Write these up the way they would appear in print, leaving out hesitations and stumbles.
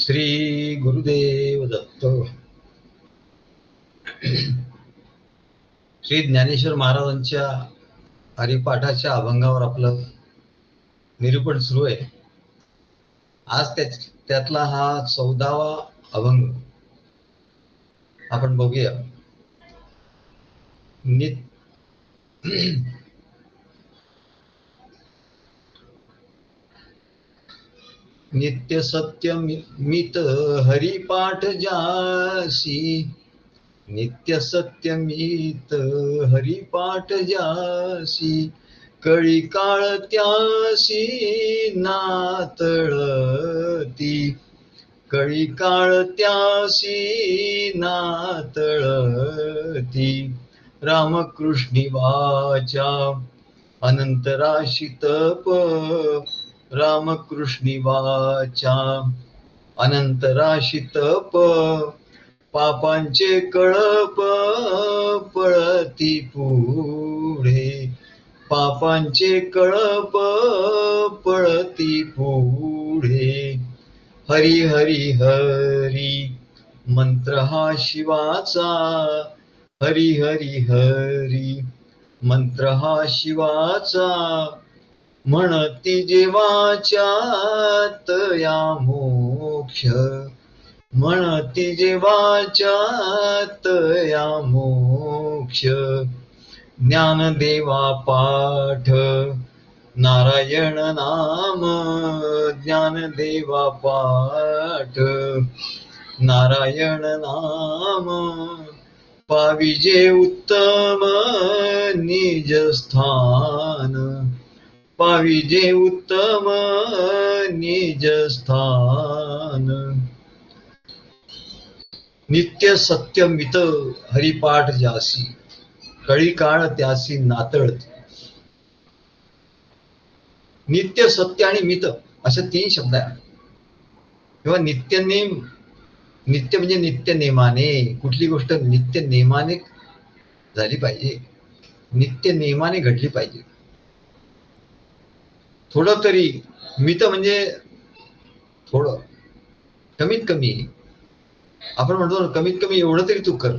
श्री गुरुदेव दत्त. श्री ज्ञानेश्वर महाराजांच्या हरिपाठाच्या अभंगावर आपलं निरूपण सुरू आहे. आज त्यातला हा 14वा अभंग आपण बघूया. नित्य सत्य मित हरिपाठ जासी, नित्य सत्यमित हरिपाठ जासी, कळी काळ त्यासी नातळती, कळी काळ त्यासी नातळती, रामकृष्णी वाचा अनंतराशी तप, रामकृष्णी वाचा अनंतराशी तप, पापांचे कळप पळती पुढे, पापांचे कळप पळती पुढे, हरी हरी हरी मंत्र हा शिवाचा, हरी हरी हरी मंत्र हा शिवाचा, म्हणती जेवाच्यात या मोक्ष, म्हणती जेवाच्यात या मोक्ष, ज्ञानदेवा पाठ नारायण नाम, ज्ञानदेवा पाठ नारायण नाम, पाविजे उत्तम निज स्थान, पाविजे उत्तम निज स्थान, नित्य सत्य मित हरिपाठ जासी, कळी काळ त्यासी नातळती. नित्य सत्य आणि मित असे 3 शब्द आहेत. किंवा नित्य नेम, नित्य म्हणजे नित्य नेमाने, कुठली गोष्ट नित्य नेमाने झाली पाहिजे, नित्य नेमाने घडली पाहिजे. थोडं तरी, मित म्हणजे थोडं, कमीत कमी. आपण म्हणतो कमीत कमी एवढं तरी तू कर,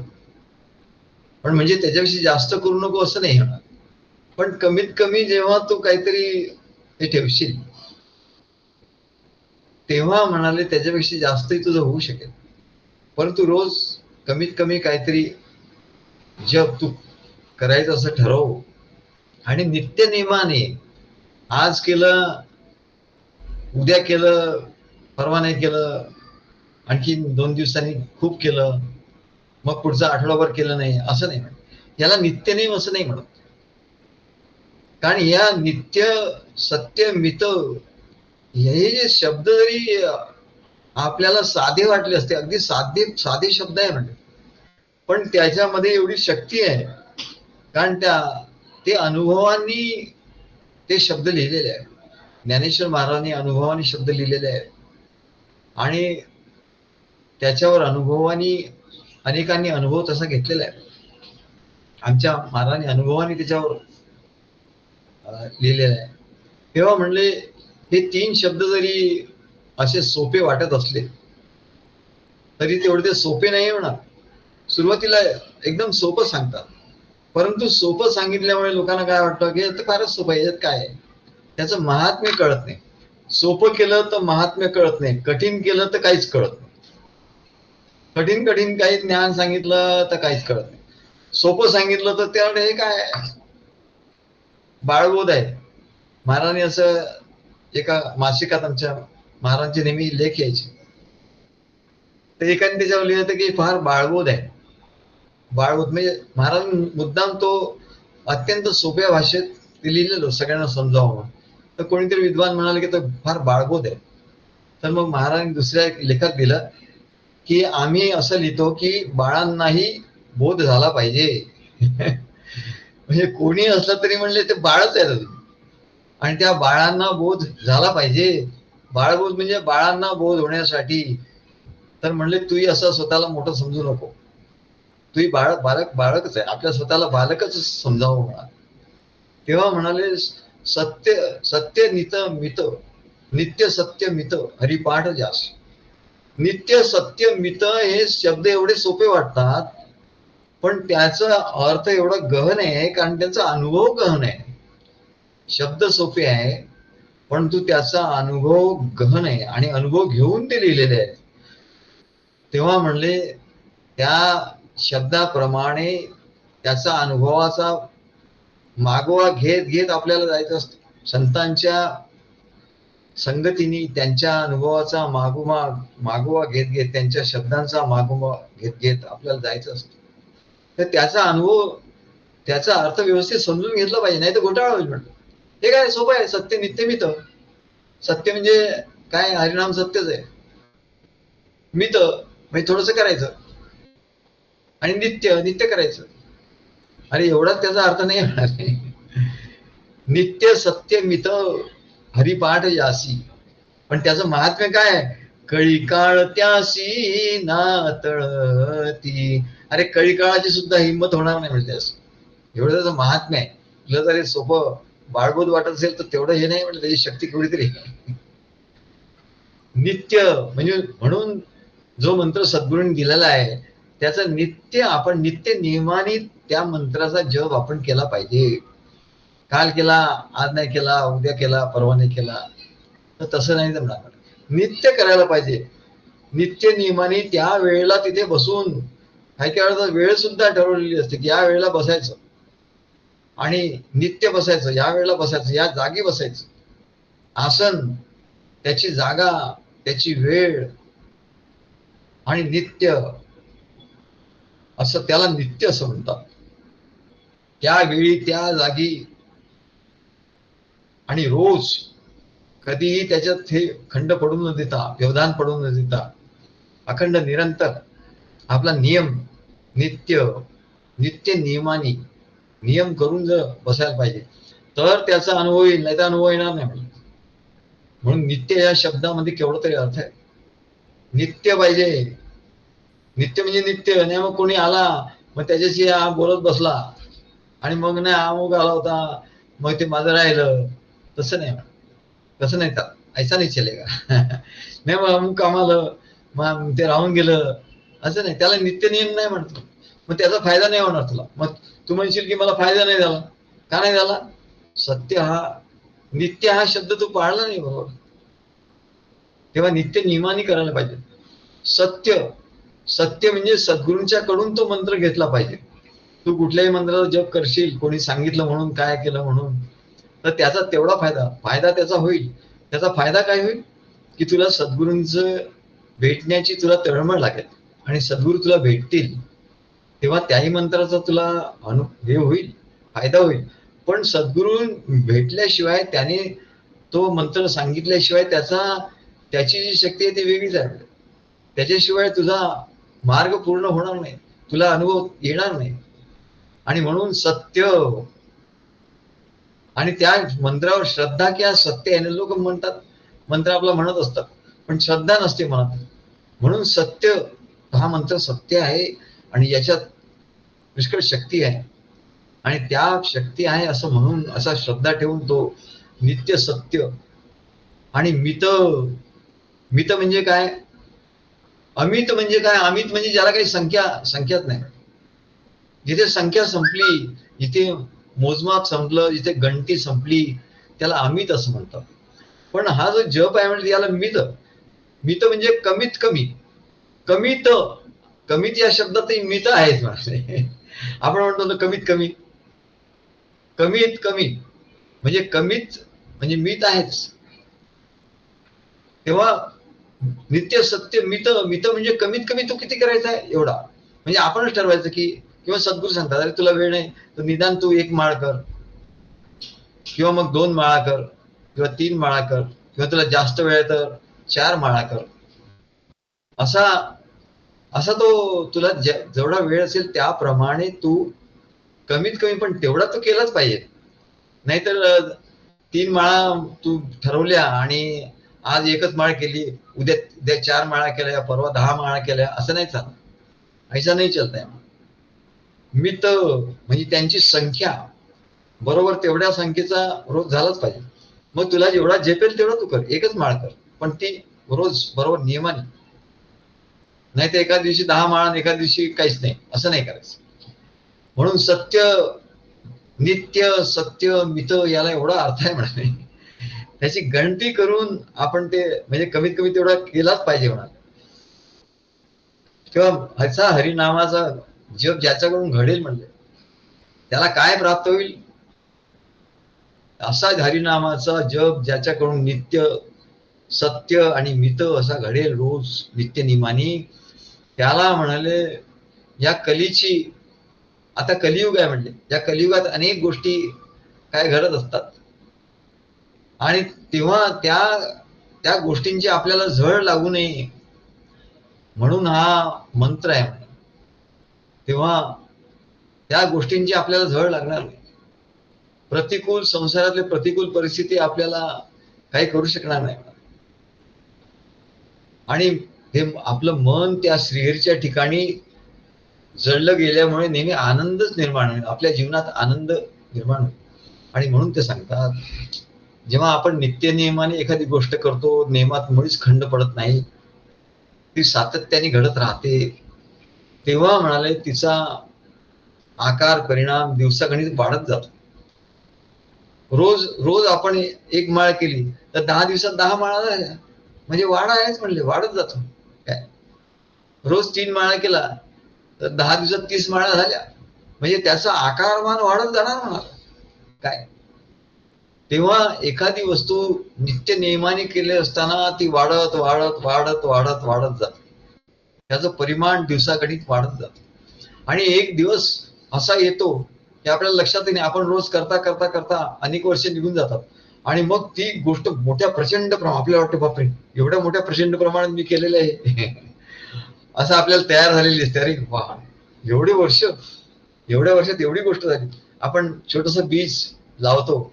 पण म्हणजे त्याच्यापेक्षा जास्त करू नको असं नाही होणार. पण कमीत कमी जेव्हा तू काहीतरी हे ठेवशील तेव्हा म्हणाले त्याच्यापेक्षा जास्तही तुझं होऊ शकेल. परंतु रोज कमीत कमी काहीतरी जप तू करायचं असं ठरव, आणि नित्य नेमाने आज केलं, उद्या केलं, परवा नाही केलं, आणखी 2 दिवसांनी खूप केलं, मग पुढचा आठवडाभर केलं नाही, असं नाही म्हणत. याला नित्यनेम असं नाही म्हणत. कारण या नित्य सत्य मित हे जे शब्द जरी आपल्याला साधे वाटले असते, अगदी साधे शब्द आहे म्हणजे, पण त्याच्यामध्ये एवढी शक्ती आहे. कारण ते अनुभवांनी ते शब्द लिहिलेले आहेत. ज्ञानेश्वर महाराजांनी अनुभवानी शब्द लिहिलेले आहेत आणि त्याच्यावर अनुभवानी अनेकांनी अनुभव तसा घेतलेला आहे. आमच्या महाराजांनी अनुभवानी त्याच्यावर लिहिलेलं आहे. तेव्हा म्हणले हे 3 शब्द जरी असे सोपे वाटत असले तरी तेवढे ते सोपे नाही होणार. सुरुवातीला एकदम सोपं सांगतात, परंतु सोपं सांगितल्यामुळे लोकांना काय वाटतं की ते फारच सोपं आहे, याच्यात काय आहे, त्याचं महात्म्य कळत नाही. सोपं केलं तर महात्म्य कळत नाही, कठीण केलं तर काहीच कळत नाही. कठीण कठीण काही ज्ञान सांगितलं तर काहीच कळत नाही, सोपं सांगितलं तर त्यामुळे हे काय बाळबोध आहे. महाराजांनी असं एका मासिकात आमच्या महाराजांचे नेहमी लेख यायचे, तर एकाने त्याच्यावर लिहिलं होतं की फार बाळबोध आहे. बाळबोध म्हणजे महाराज मुद्दाम तो अत्यंत सोप्या भाषेत ते लिहिलेलं सगळ्यांना समजावं. तर कोणीतरी विद्वान म्हणाले की तो फार बाळबोध आहे. तर मग महाराजांनी दुसऱ्या लेखात दिलं की आम्ही असं लिहितो की बाळांनाही बोध झाला पाहिजे. म्हणजे कोणी असलं तरी म्हणले ते बाळच आहे आणि त्या बाळांना बोध झाला पाहिजे. बाळबोध म्हणजे बाळांना बोध होण्यासाठी. तर म्हणले तूही असं स्वतःला मोठं समजू नको, तूही बाळकच आहे, आपल्या स्वतःला बालकच समजावं म्हणा. तेव्हा म्हणाले सत्य सत्य नित मित, नित्य सत्य मित हरिपाठ जास. नित्य, सत्य, मित हे शब्द एवढे सोपे वाटतात, पण त्याचा अर्थ एवढा गहन आहे कारण त्यांचा अनुभव गहन आहे. शब्द सोपे आहे, परंतु त्याचा अनुभव गहन आहे आणि अनुभव घेऊन ते लिहिलेले आहे. तेव्हा म्हणले त्या शब्दाप्रमाणे त्याचा अनुभवाचा मागोवा घेत घेत आपल्याला जायचं असतं. संतांच्या संगतीने त्यांच्या अनुभवाचा मागोवा घेत घेत, त्यांच्या शब्दांचा मागोवा घेत घेत आपल्याला जायचं असतं. तर त्याचा अनुभव, त्याचा अर्थ व्यवस्थित समजून घेतला पाहिजे, नाही तर घोटाळा होईल. म्हटलं हे काय सोपं आहे. सत्य, नित्य, मित. सत्य म्हणजे काय? हरिनाम सत्यच आहे. मित म्हणजे थोडस करायचं, आणि नित्य, नित्य करायचं. अरे एवढाच त्याचा अर्थ नाही होणार. नित्य, सत्य, मित, हरिपाठ यासी. पण त्याचं महात्म्य काय? कळी काळ त्यासी नातळती. अरे कळी काळाची सुद्धा हिंमत होणार नाही म्हणजे असं. एवढं त्याचं महात्म्य आहे. तुला जरी सोपं बाळबोध वाटत असेल तर तेवढं हे नाही, म्हणजे त्याची शक्ती केवढी तरी. नित्य म्हणजे, म्हणून जो मंत्र सद्गुरूंनी दिलेला आहे त्याचं नित्य, आपण नित्य नियमाने त्या मंत्राचा जप आपण केला पाहिजे. काल केला, आज नाही केला, उद्या केला, परवा नाही केला, तर तसं नाही जमणार. नित्य करायला पाहिजे. नित्य नियमाने त्या वेळेला तिथे बसून, काही काही वेळेला वेळ सुद्धा ठरवलेली असते की या वेळेला बसायचं आणि नित्य बसायचं, या वेळेला बसायचं, या जागी बसायचं. आसन, त्याची जागा, त्याची वेळ आणि नित्य, असं त्याला नित्य असं म्हणतात. त्यावेळी, त्या जागी आणि रोज, कधीही त्याच्यात हे खंड पडून न देता, व्यवधान पडून न देता, अखंड निरंतर आपला नियम, नित्य, नित्य नियमाने नियम करून जर बसायला पाहिजे, तर त्याचा अनुभव येईल, नाही तर अनुभव येणार नाही. म्हणून नित्य या शब्दामध्ये केवढा तरी अर्थ आहे. नित्य पाहिजे. नित्य म्हणजे नित्य नाही. मग कोणी आला, मग त्याच्याशी हा बोलत बसला आणि मग नाही अमुक आला होता, मग ते माझं राहिलं, तसं नाही. तसं नाही, तर ऐसा नाही चलेगा. नाही मग अमुक काम आलं, मग ते राहून गेलं, असं नाही. त्याला नित्य नियम नाही म्हणतो. मग त्याचा फायदा नाही होणार तुला. मग तू म्हणशील की मला फायदा नाही झाला. का नाही झाला? सत्य हा, नित्य हा शब्द तू पाळला नाही बरोबर. तेव्हा नित्य नियमाने करायला पाहिजे. सत्य, सत्य म्हणजे सद्गुरूंच्या कडून तो मंत्र घेतला पाहिजे. तू कुठल्याही मंत्राचा जप करशील, कोणी सांगितलं म्हणून, काय केलं म्हणून, तर त्याचा तेवढा फायदा त्याचा होईल. त्याचा फायदा काय होईल की तुला सद्गुरूंचं भेटण्याची तुला तळमळ लागेल आणि सद्गुरू तुला भेटतील, तेव्हा त्याही मंत्राचा तुला हे होईल, फायदा होईल. पण सद्गुरू भेटल्याशिवाय, त्याने तो मंत्र सांगितल्याशिवाय त्याची जी शक्ती आहे ती वेगळीच आहे. त्याच्याशिवाय तुझा मार्ग पूर्ण होणार नाही, तुला अनुभव येणार नाही. आणि म्हणून सत्य, आणि त्या मंत्रावर श्रद्धा किंवा सत्य आहे. लोक म्हणतात, मंत्र आपला म्हणत असतात, पण श्रद्धा नसते म्हणत. म्हणून सत्य हा मंत्र सत्य आहे आणि याच्यात पुष्कळ शक्ती आहे, आणि त्या शक्ती आहे असं म्हणून, असा श्रद्धा ठेवून तो नित्य, सत्य आणि मित. मित म्हणजे काय? अमित म्हणजे काय? अमित म्हणजे ज्याला काही संख्याच नाही. जिथे संख्या संपली, जिथे मोजमाप संपलं, जिथे गणती संपली, त्याला अमित असं म्हणतात. पण हा जो जप आहे म्हणजे याला मित. मित म्हणजे कमीत कमी. कमीत कमीत या शब्दातही मित आहेच. आपण म्हणतो ना कमीत कमी, कमीत कमी म्हणजे कमीत म्हणजे मित आहेच. तेव्हा नित्य, सत्य, मित. मित म्हणजे कमीत कमी तू किती करायचा आहे एवढा. म्हणजे आपणच ठरवायचं की, किंवा सद्गुरू सांगतात अरे तुला वेळ नाही तर निदान तू 1 माळ कर, किंवा मग 2 माळा कर, किंवा 3 माळा कर, किंवा तुला जास्त वेळ तर 4 माळा कर. असा असा तो तुला जेवढा वेळ असेल त्याप्रमाणे तू कमीत कमी, पण तेवढा तो केलाच पाहिजे. नाहीतर 3 माळा तू ठरवल्या आणि आज 1च माळ केली, उद्या 4 माळा केल्या, परवा 10 माळा केल्या, असं नाही चालत. ऐसा नाही चलता. मित म्हणजे त्यांची संख्या बरोबर, तेवढ्या संख्येचा रोज झालाच पाहिजे. मग तुला जेवढा झेपेल तेवढा तू कर, 1च माळ कर, पण ती रोज बरोबर नियमाने. नाही तर एका दिवशी 10 माळा आणि एका दिवशी काहीच नाही, असं नाही करायचं. म्हणून सत्य, नित्य, सत्य, मित याला एवढा अर्थ आहे म्हणाले. त्याची गणती करून आपण ते म्हणजे कमीत कमी तेवढा केलाच पाहिजे म्हणाले. किंवा ह्याचा हरिनामाचा जप ज्याच्याकडून घडेल म्हणले त्याला काय प्राप्त होईल? असा हरिनामाचा जप ज्याच्याकडून नित्य, सत्य आणि मित असा घडेल रोज नित्य निमानी, त्याला म्हणाले या कलीची, आता कलियुग आहे म्हणले, या कलियुगात अनेक गोष्टी काय घडत असतात आणि तेव्हा त्या त्या गोष्टींची आपल्याला झळ लागू नये म्हणून हा मंत्र आहे म्हणे. तेव्हा त्या गोष्टींची आपल्याला झळ लागणार नाही. प्रतिकूल संसारातले प्रतिकूल परिस्थिती आपल्याला काही करू शकणार नाही. आणि हे आपलं मन त्या श्रीहरीच्या ठिकाणी जडलं गेल्यामुळे नेहमी आनंदच निर्माण होईल, आपल्या जीवनात आनंद निर्माण होईल. आणि म्हणून ते सांगतात जेव्हा आपण नित्य नियमाने एखादी गोष्ट करतो, नियमात मुळीच खंड पडत नाही, ती सातत्याने घडत राहते, तेव्हा म्हणाले तिचा आकार परिणाम दिवसागणिक वाढत जातो. रोज रोज आपण एक माळ केली तर 10 दिवसात 10 माळा झाल्या, म्हणजे वाढ आहेच म्हणले, वाढत जातो. काय रोज 3 माळा केला तर 10 दिवसात 30 माळा झाल्या, म्हणजे त्याचा आकारमान वाढत जाणार म्हणाल. काय तेव्हा एखादी वस्तू नित्य नियमाने केले असताना ती वाढत वाढत वाढत वाढत वाढत जाते, त्याचं परिमाण दिवसागणिक वाढत जातं. आणि एक दिवस असा येतो की आपल्याला लक्षात नाही, आपण रोज करता करता करता अनेक वर्ष निघून जातात आणि मग ती गोष्ट मोठ्या प्रचंड प्रमाणात आपल्याला वाटतं बापरे एवढ्या मोठ्या प्रचंड प्रमाणात मी केलेलं आहे असं आपल्याला तयार झालेली दिसते. अरे वा, एवढ्या वर्षात एवढी गोष्ट झाली. आपण छोटस बीज लावतो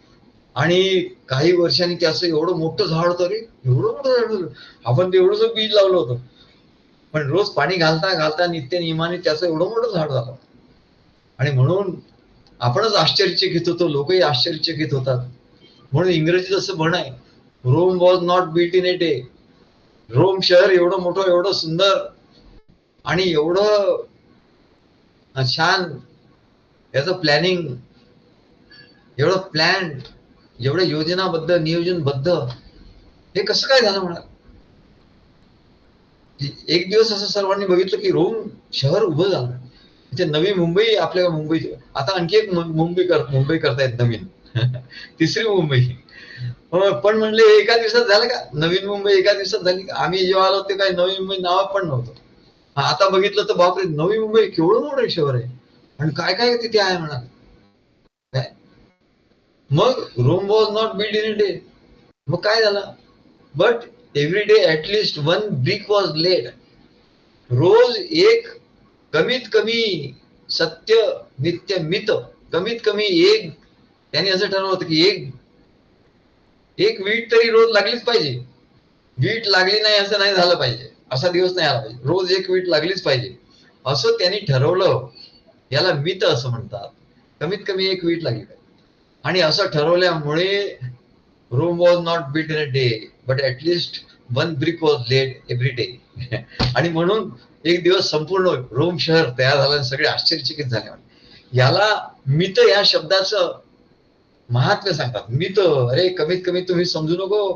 आणि काही वर्षांनी त्याचं एवढं मोठं झाड होतं. अरे एवढं मोठं झाड होतं, आपण ते एवढंच बीज लावलं होतं, पण रोज पाणी घालता घालता नित्य नियमाने त्याचं एवढं मोठं झाड झालं. आणि म्हणून आपणच आश्चर्यचकित होतो, लोकही आश्चर्यचकित होतात. म्हणून इंग्रजीत असं म्हण आहे, Rome was not built in a day. Rome शहर एवढं मोठं, एवढं सुंदर आणि एवढं छान याचं प्लॅनिंग, एवढं प्लॅन, एवढं योजनाबद्ध नियोजनबद्ध, हे कसं काय झालं म्हणा. एक दिवस असं सर्वांनी बघितलं की रोम शहर उभं झालं. इथे नवी मुंबई, आपल्या मुंबई आता आणखी एक मुंबई करतायत नवीन तिसरी मुंबई. पण म्हणले एका दिवसात झालं का नवीन मुंबई? एका दिवसात झाली का? आम्ही जेव्हा आलो ते काही नवी मुंबई नाव पण नव्हतं. आता बघितलं तर बापरे, नवी मुंबई केवढं मोठं शहर आहे आणि काय काय तिथे आहे म्हणा. काय मग Rome was not build in a day. मग काय झालं? But every day at least one brick was laid. रोज एक, कमीत कमी सत्य नित्य मित, कमीत कमी एक, त्यांनी असं ठरवलं होतं की एक वीट तरी रोज लागलीच पाहिजे. वीट लागली नाही असं नाही झालं पाहिजे, असा दिवस नाही आला पाहिजे, रोज एक वीट लागलीच पाहिजे असं त्यांनी ठरवलं. याला मित असं म्हणतात, कमीत कमी एक वीट लागली पाहिजे. आणि असं ठरवल्यामुळे Rome was not built in a day but at least one brick was laid every day. आणि म्हणून एक दिवस संपूर्ण रोम शहर तयार झालं, सगळे आश्चर्यचकित झाले. याला मित या शब्दाचं महात्म्य सांगतात. मित, अरे कमीत कमी तुम्ही समजू नको,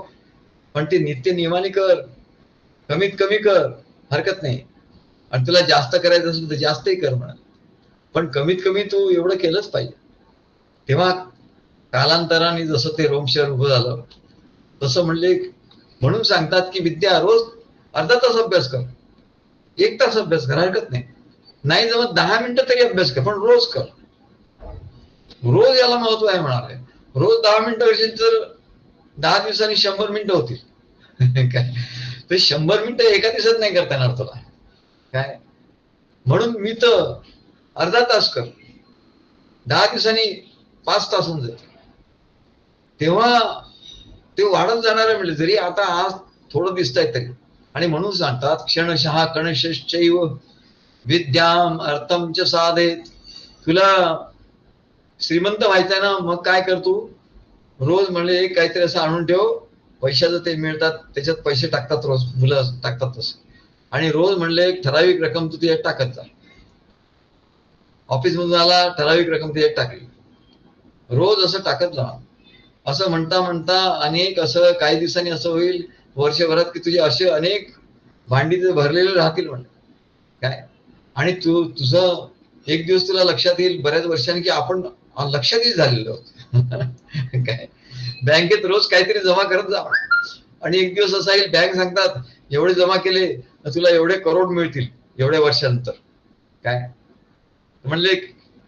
पण ते नित्य नियमाने कर, कमीत कमी कर, हरकत नाही. आणि तुला जास्त करायचं असेल तर जास्तही कर म्हणा, पण कमीत कमी तू एवढं केलंच पाहिजे. तेव्हा कालांतराने जसं ते रोम शहर उभं झालं तसं म्हणले, म्हणून सांगतात की विद्या रोज अर्धा तास अभ्यास कर, 1 तास अभ्यास कर, हरकत नाही. नाही जमत 10 मिनिटं तरी अभ्यास कर, पण रोज कर. रोज याला महत्व आहे म्हणाले. रोज 10 मिनिटं असेल तर 10 दिवसांनी 100 मिनिटं होतील. काय ते 100 मिनिटं एका दिवसात नाही करता येणार तुला. काय म्हणून मी तर अर्धा तास कर, 10 दिवसांनी 5 तास होऊन जाते. तेव्हा ते वाढत जाणार आहे म्हणजे, जरी आता आज थोडं दिसतंय तरी. आणि म्हणून सांगतात क्षणशः कणशश्चैव विद्याम अर्थम च साधेत. तुला श्रीमंत व्हायचंय ना, मग काय कर तू, रोज म्हणजे एक काहीतरी असं आणून ठेव, पैशाचं ते मिळतात त्याच्यात पैसे टाकतात, रोज मुलं टाकतात तसं. आणि रोज म्हणले एक ठराविक रक्कम तू त्याच्यात टाकत जा. ऑफिस मधून आला, ठराविक रक्कम त्याच्यात टाकली, रोज असं टाकत जा. असं म्हणता म्हणता अनेक असं काही दिवसांनी असं होईल वर्षभरात की तुझे असे अनेक भांडी भरलेले राहतील म्हणले काय. आणि तुझं एक दिवस तुला लक्षात येईल बऱ्याच वर्षांनी की आपण लक्षातही झालेलो काय. बँकेत रोज काहीतरी जमा करत जा आणि एक दिवस असा येईल बँक सांगतात एवढे जमा केले तुला एवढे करोड मिळतील एवढ्या वर्षानंतर काय. म्हणले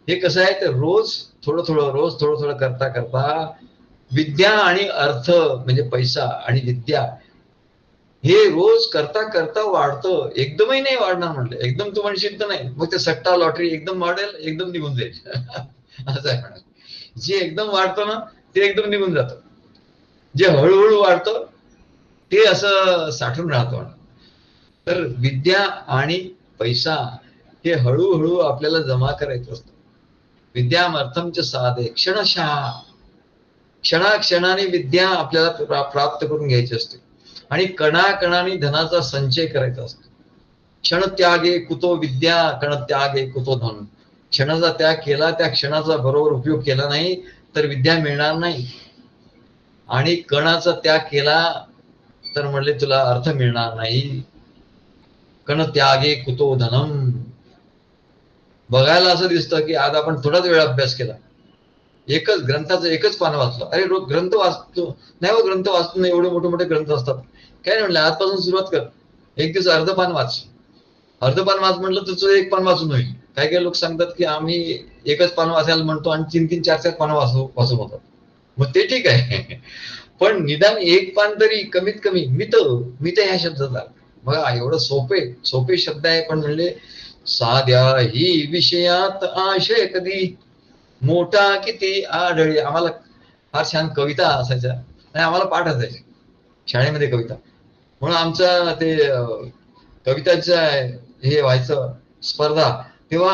हे कसं आहे तर रोज थोडं थोडं रोज थोडं थोडं करता करता विद्या आणि अर्थ म्हणजे पैसा आणि विद्या हे रोज करता करता वाढतं. एकदमही नाही वाढणार म्हणलं, एकदम तू म्हणशील तर नाही, मग ते सट्टा लॉटरी एकदम वाढेल एकदम निघून जाईल असं आहे म्हणाल. जे एकदम वाढतं ना ते एकदम निघून जातं, जे हळूहळू वाढतं ते असं साठून राहतं म्हणा. तर विद्या आणि पैसा हे हळूहळू आपल्याला जमा करायचं असतं. विद्यामर्थमच साधे क्षणशः, क्षणाक्षणाने विद्या आपल्याला प्राप्त करून घ्यायची असते आणि कणाकणाने धनाचा संचय करायचा असतो. क्षण त्यागे कुतो विद्या, कण त्यागे कुतो धन. क्षणाचा त्याग केला, त्या क्षणाचा बरोबर उपयोग केला नाही तर विद्या मिळणार नाही. आणि कणाचा त्याग केला तर म्हणले तुला अर्थ मिळणार नाही. कण त्यागे कुतो धनम. बघायला असं दिसतं की आज आपण थोडाच वेळ अभ्यास केला, एकच ग्रंथाचं एकच पान वाचलं, अरे रोज ग्रंथ वाचतो नाही हो, ग्रंथ वाचतो नाही, एवढे मोठे मोठे ग्रंथ असतात. काय नाही म्हणलं आजपासून सुरुवात कर, एक दिवस अर्ध पान वाच. अर्ध पान वाच म्हटलं तर तुझं एक पान वाचून होईल. काही काही लोक सांगतात की आम्ही एकच पान वाचायला म्हणतो आणि 3-3, 4-4 पानं वाचून होतात. मग ते ठीक आहे पण निदान एक पान तरी कमीत कमी. मित ह्या शब्दाचा बघा एवढं सोपे सोपे शब्द आहे पण म्हणले साध्या ही विषयात आशय कधी मोठा किती आढळे. आम्हाला फार छान कविता असायच्या आणि आम्हाला पाठ असायचे शाळेमध्ये कविता, म्हणून आमचं ते कविताचं हे व्हायचं स्पर्धा, तेव्हा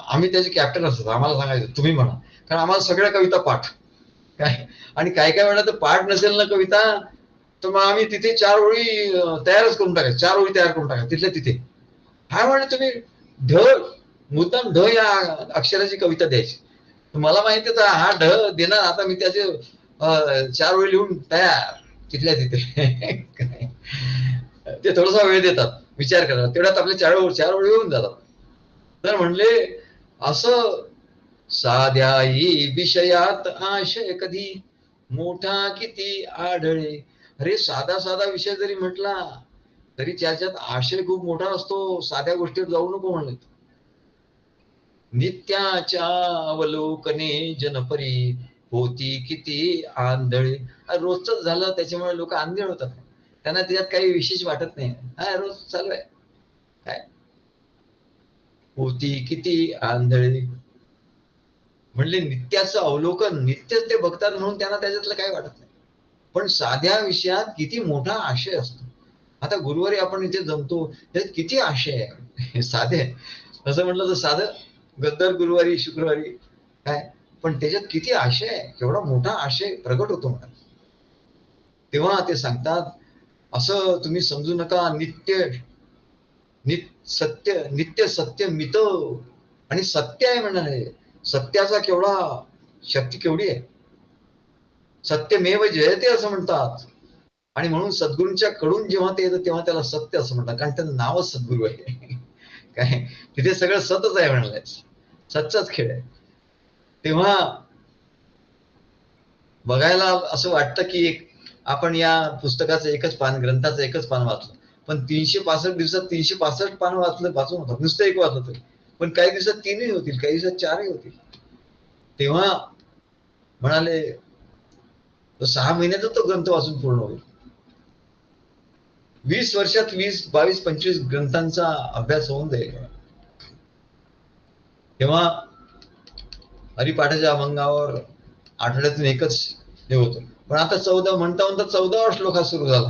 आम्ही त्याचे कॅप्टन असतो, आम्हाला सांगायचं तुम्ही म्हणा, कारण आम्हाला सगळ्या कविता पाठ काय. आणि काय काय वेळा तर पाठ नसेल ना कविता तर मग आम्ही तिथे 4 ओळी तयारच करून टाकायचं, 4 ओळी तयार करून टाकायचं तिथल्या तिथे. हा म्हणजे तुम्ही ढ मुद्दाम ढ या अक्षराची कविता द्यायची. मला माहिती होतं हा ढ देणार, आता मी त्याचे 4 ओळी लिहून तयार तिथल्या तिथे ते थोडासा वेळ देतात विचार करायला, तेवढ्यात आपले 4 ओळी होऊन जातात. तर म्हणले असं साध्याही विषयात आशय कधी मोठा किती आढळे. अरे साधा साधा विषय जरी म्हटला तरी त्याच्यात आशय खूप मोठा असतो. साध्या गोष्टीवर जाऊ नको म्हणले. नित्याच्या अवलोकने जनपरी होती किती आंधळे. रोजच झालं त्याच्यामुळे लोक आंधळे होतात, त्यांना त्याच्यात काही विशेष वाटत नाही. हा रोज चालू आहे काय. होती किती आंधळे म्हणले नित्याचं अवलोकन, नित्यच ते बघतात म्हणून त्यांना त्याच्यातलं काही वाटत नाही. पण साध्या विषयात किती मोठा आशय असतो. आता गुरुवारी आपण इथे जमतो त्यात किती आशय आहे साधे असं म्हटलं तर साधं गद्दर गुरुवारी शुक्रवारी काय, पण त्याच्यात किती आशय आहे, केवढा मोठा आशय प्रगट होतो म्हणा. तेव्हा ते सांगतात असं तुम्ही समजू नका, नित्य सत्य मित. आणि सत्य आहे म्हणाले, सत्याचा केवढा शक्ती केवढी आहे. सत्यमेव जयते असं म्हणतात. आणि म्हणून सद्गुरूंच्या कडून जेव्हा ते येतं तेव्हा त्याला सत्य असं म्हणतात, कारण त्याचं नावच सद्गुरू आहे काय. तिथे सगळं सतच आहे म्हणाले, सच्चाच खेळ आहे. तेव्हा बघायला असं वाटतं की आपण या पुस्तकाचं एकच पान, ग्रंथाचं एकच पान वाचलं, पण 365 दिवसात 365 पानं वाचून होतात, नुसतं एक वाचलं तरी. पण काही दिवसात 3ही होतील, काही दिवसात 4ही होतील. तेव्हा म्हणाले 6 महिन्यातच तो ग्रंथ वाचून पूर्ण होईल. 20 वर्षात 20, 22, 25 ग्रंथांचा अभ्यास होऊन जाईल. तेव्हा हरिपाठाच्या अभंगावर आठवड्यातून एकच हे होतं. पण आता 14 म्हणता 14वा श्लोक हा सुरू झाला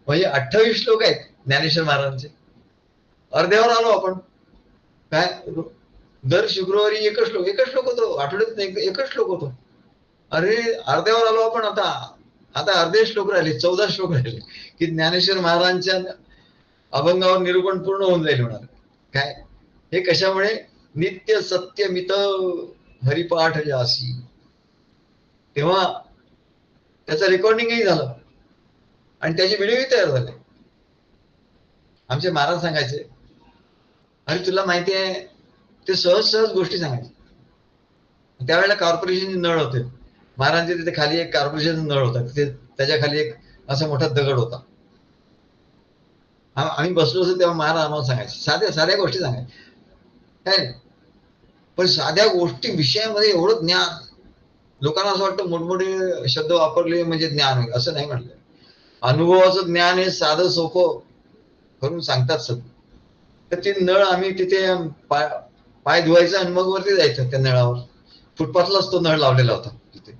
म्हणजे 28 श्लोक आहेत ज्ञानेश्वर महाराजांचे. अर्ध्यावर आलो आपण काय. दर शुक्रवारी एकच श्लोक होतो, आठवड्यात एकच श्लोक होतो. अरे अर्ध्यावर आलो आपण आता. आता अर्धे श्लोक राहिले, 14 श्लोक राहिले की ज्ञानेश्वर महाराजांच्या अभंगावर निरूपण पूर्ण होऊन जाईल म्हणाले. काय हे कशामुळे? नित्य सत्य मित हरिपाठ जासी. तेव्हा त्याचं रेकॉर्डिंगही झालं आणि त्याचे व्हिडिओही तयार झाले. आमचे महाराज सांगायचे, अरे तुला माहिती आहे, ते सहज सहज गोष्टी सांगायचे. त्यावेळेला कॉर्पोरेशनचे नळ होते. महाराजांच्या तिथे खाली एक कॉर्पोरेशनचा नळ होता, तिथे त्याच्या खाली एक असा मोठा दगड होता. आम्ही बसलो असतो तेव्हा महाराज आम्हाला सांगायचे, साध्या साध्या गोष्टी सांगायचे काय. पण साध्या गोष्टी विषयामध्ये एवढं ज्ञान. लोकांना असं वाटतं मोठमोठे शब्द वापरले म्हणजे ज्ञान होईल, असं नाही म्हणलं. अनुभवाचं ज्ञान हे साधं सोपं करून सांगतात सगळं. तर ते नळ आम्ही तिथे पाय धुवायचं आणि मग वरती जायचं. त्या नळावर फुटपाथलाच तो नळ लावलेला होता तिथे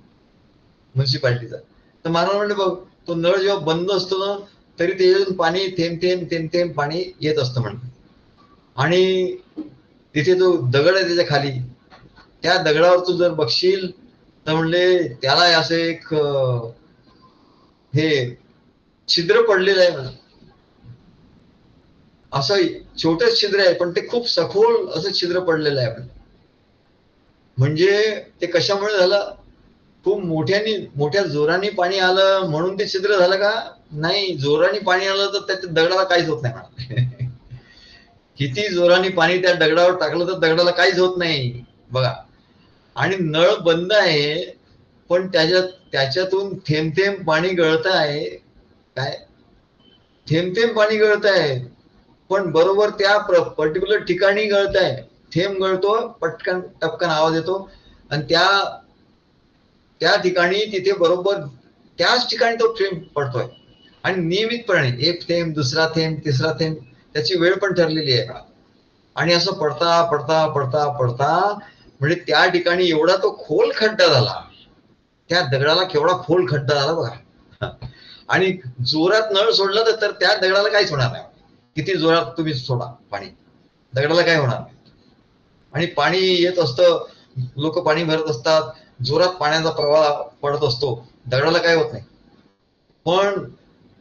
म्युन्सिपाल्टीचा. तर महाराज म्हणले, बघ तो नळ जेव्हा बंद असतो ना, तरी त्याच्यातून पाणी थेंब थेंब थेंब थेंब पाणी येत असतं म्हणलं. आणि तिथे जो दगड आहे त्याच्या खाली, त्या दगडावर तू जर बघशील तर म्हणले त्याला असं एक हे छिद्र पडलेलं आहे म्हणा. असं छोटंच छिद्र आहे पण ते खूप सखोल असं छिद्र पडलेलं आहे. म्हणजे ते कशामुळे झालं? खूप मोठ्या जोराने पाणी आलं म्हणून ते छिद्र झालं का? नाही, जोराने पाणी आलं तर त्या दगडाला काहीच होत नाही म्हणा. किती जोराने पाणी त्या दगडावर टाकलं तर दगडाला काहीच होत नाही बघा. आणि नळ बंद आहे पण त्याच्यातून थेंब थेंब पाणी गळत आहे. काय थेंब थेंब पाणी गळत आहे, पण बरोबर त्या पर्टिक्युलर ठिकाणी गळत आहे. थेंब गळतो, पटकन टपकन आवाज येतो आणि त्या ठिकाणी तिथे बरोबर त्याच ठिकाणी तो थेंब पडतोय. आणि नियमितपणे एक थेंब, दुसरा थेंब, तिसरा थेंब, त्याची वेळ पण ठरलेली आहे. आणि असं पडता पडता पडता पडता म्हणजे त्या ठिकाणी एवढा तो खोल खड्डा झाला. त्या दगडाला केवढा खोल खड्डा झाला बघा. आणि जोरात नळ सोडला तर त्या दगडाला काहीच होणार नाही. किती जोरात तुम्ही सोडा पाणी, दगडाला काय होणार नाही. आणि पाणी येत असतं, लोक पाणी भरत असतात, जोरात पाण्याचा प्रवाह पडत असतो, दगडाला काय होत नाही. पण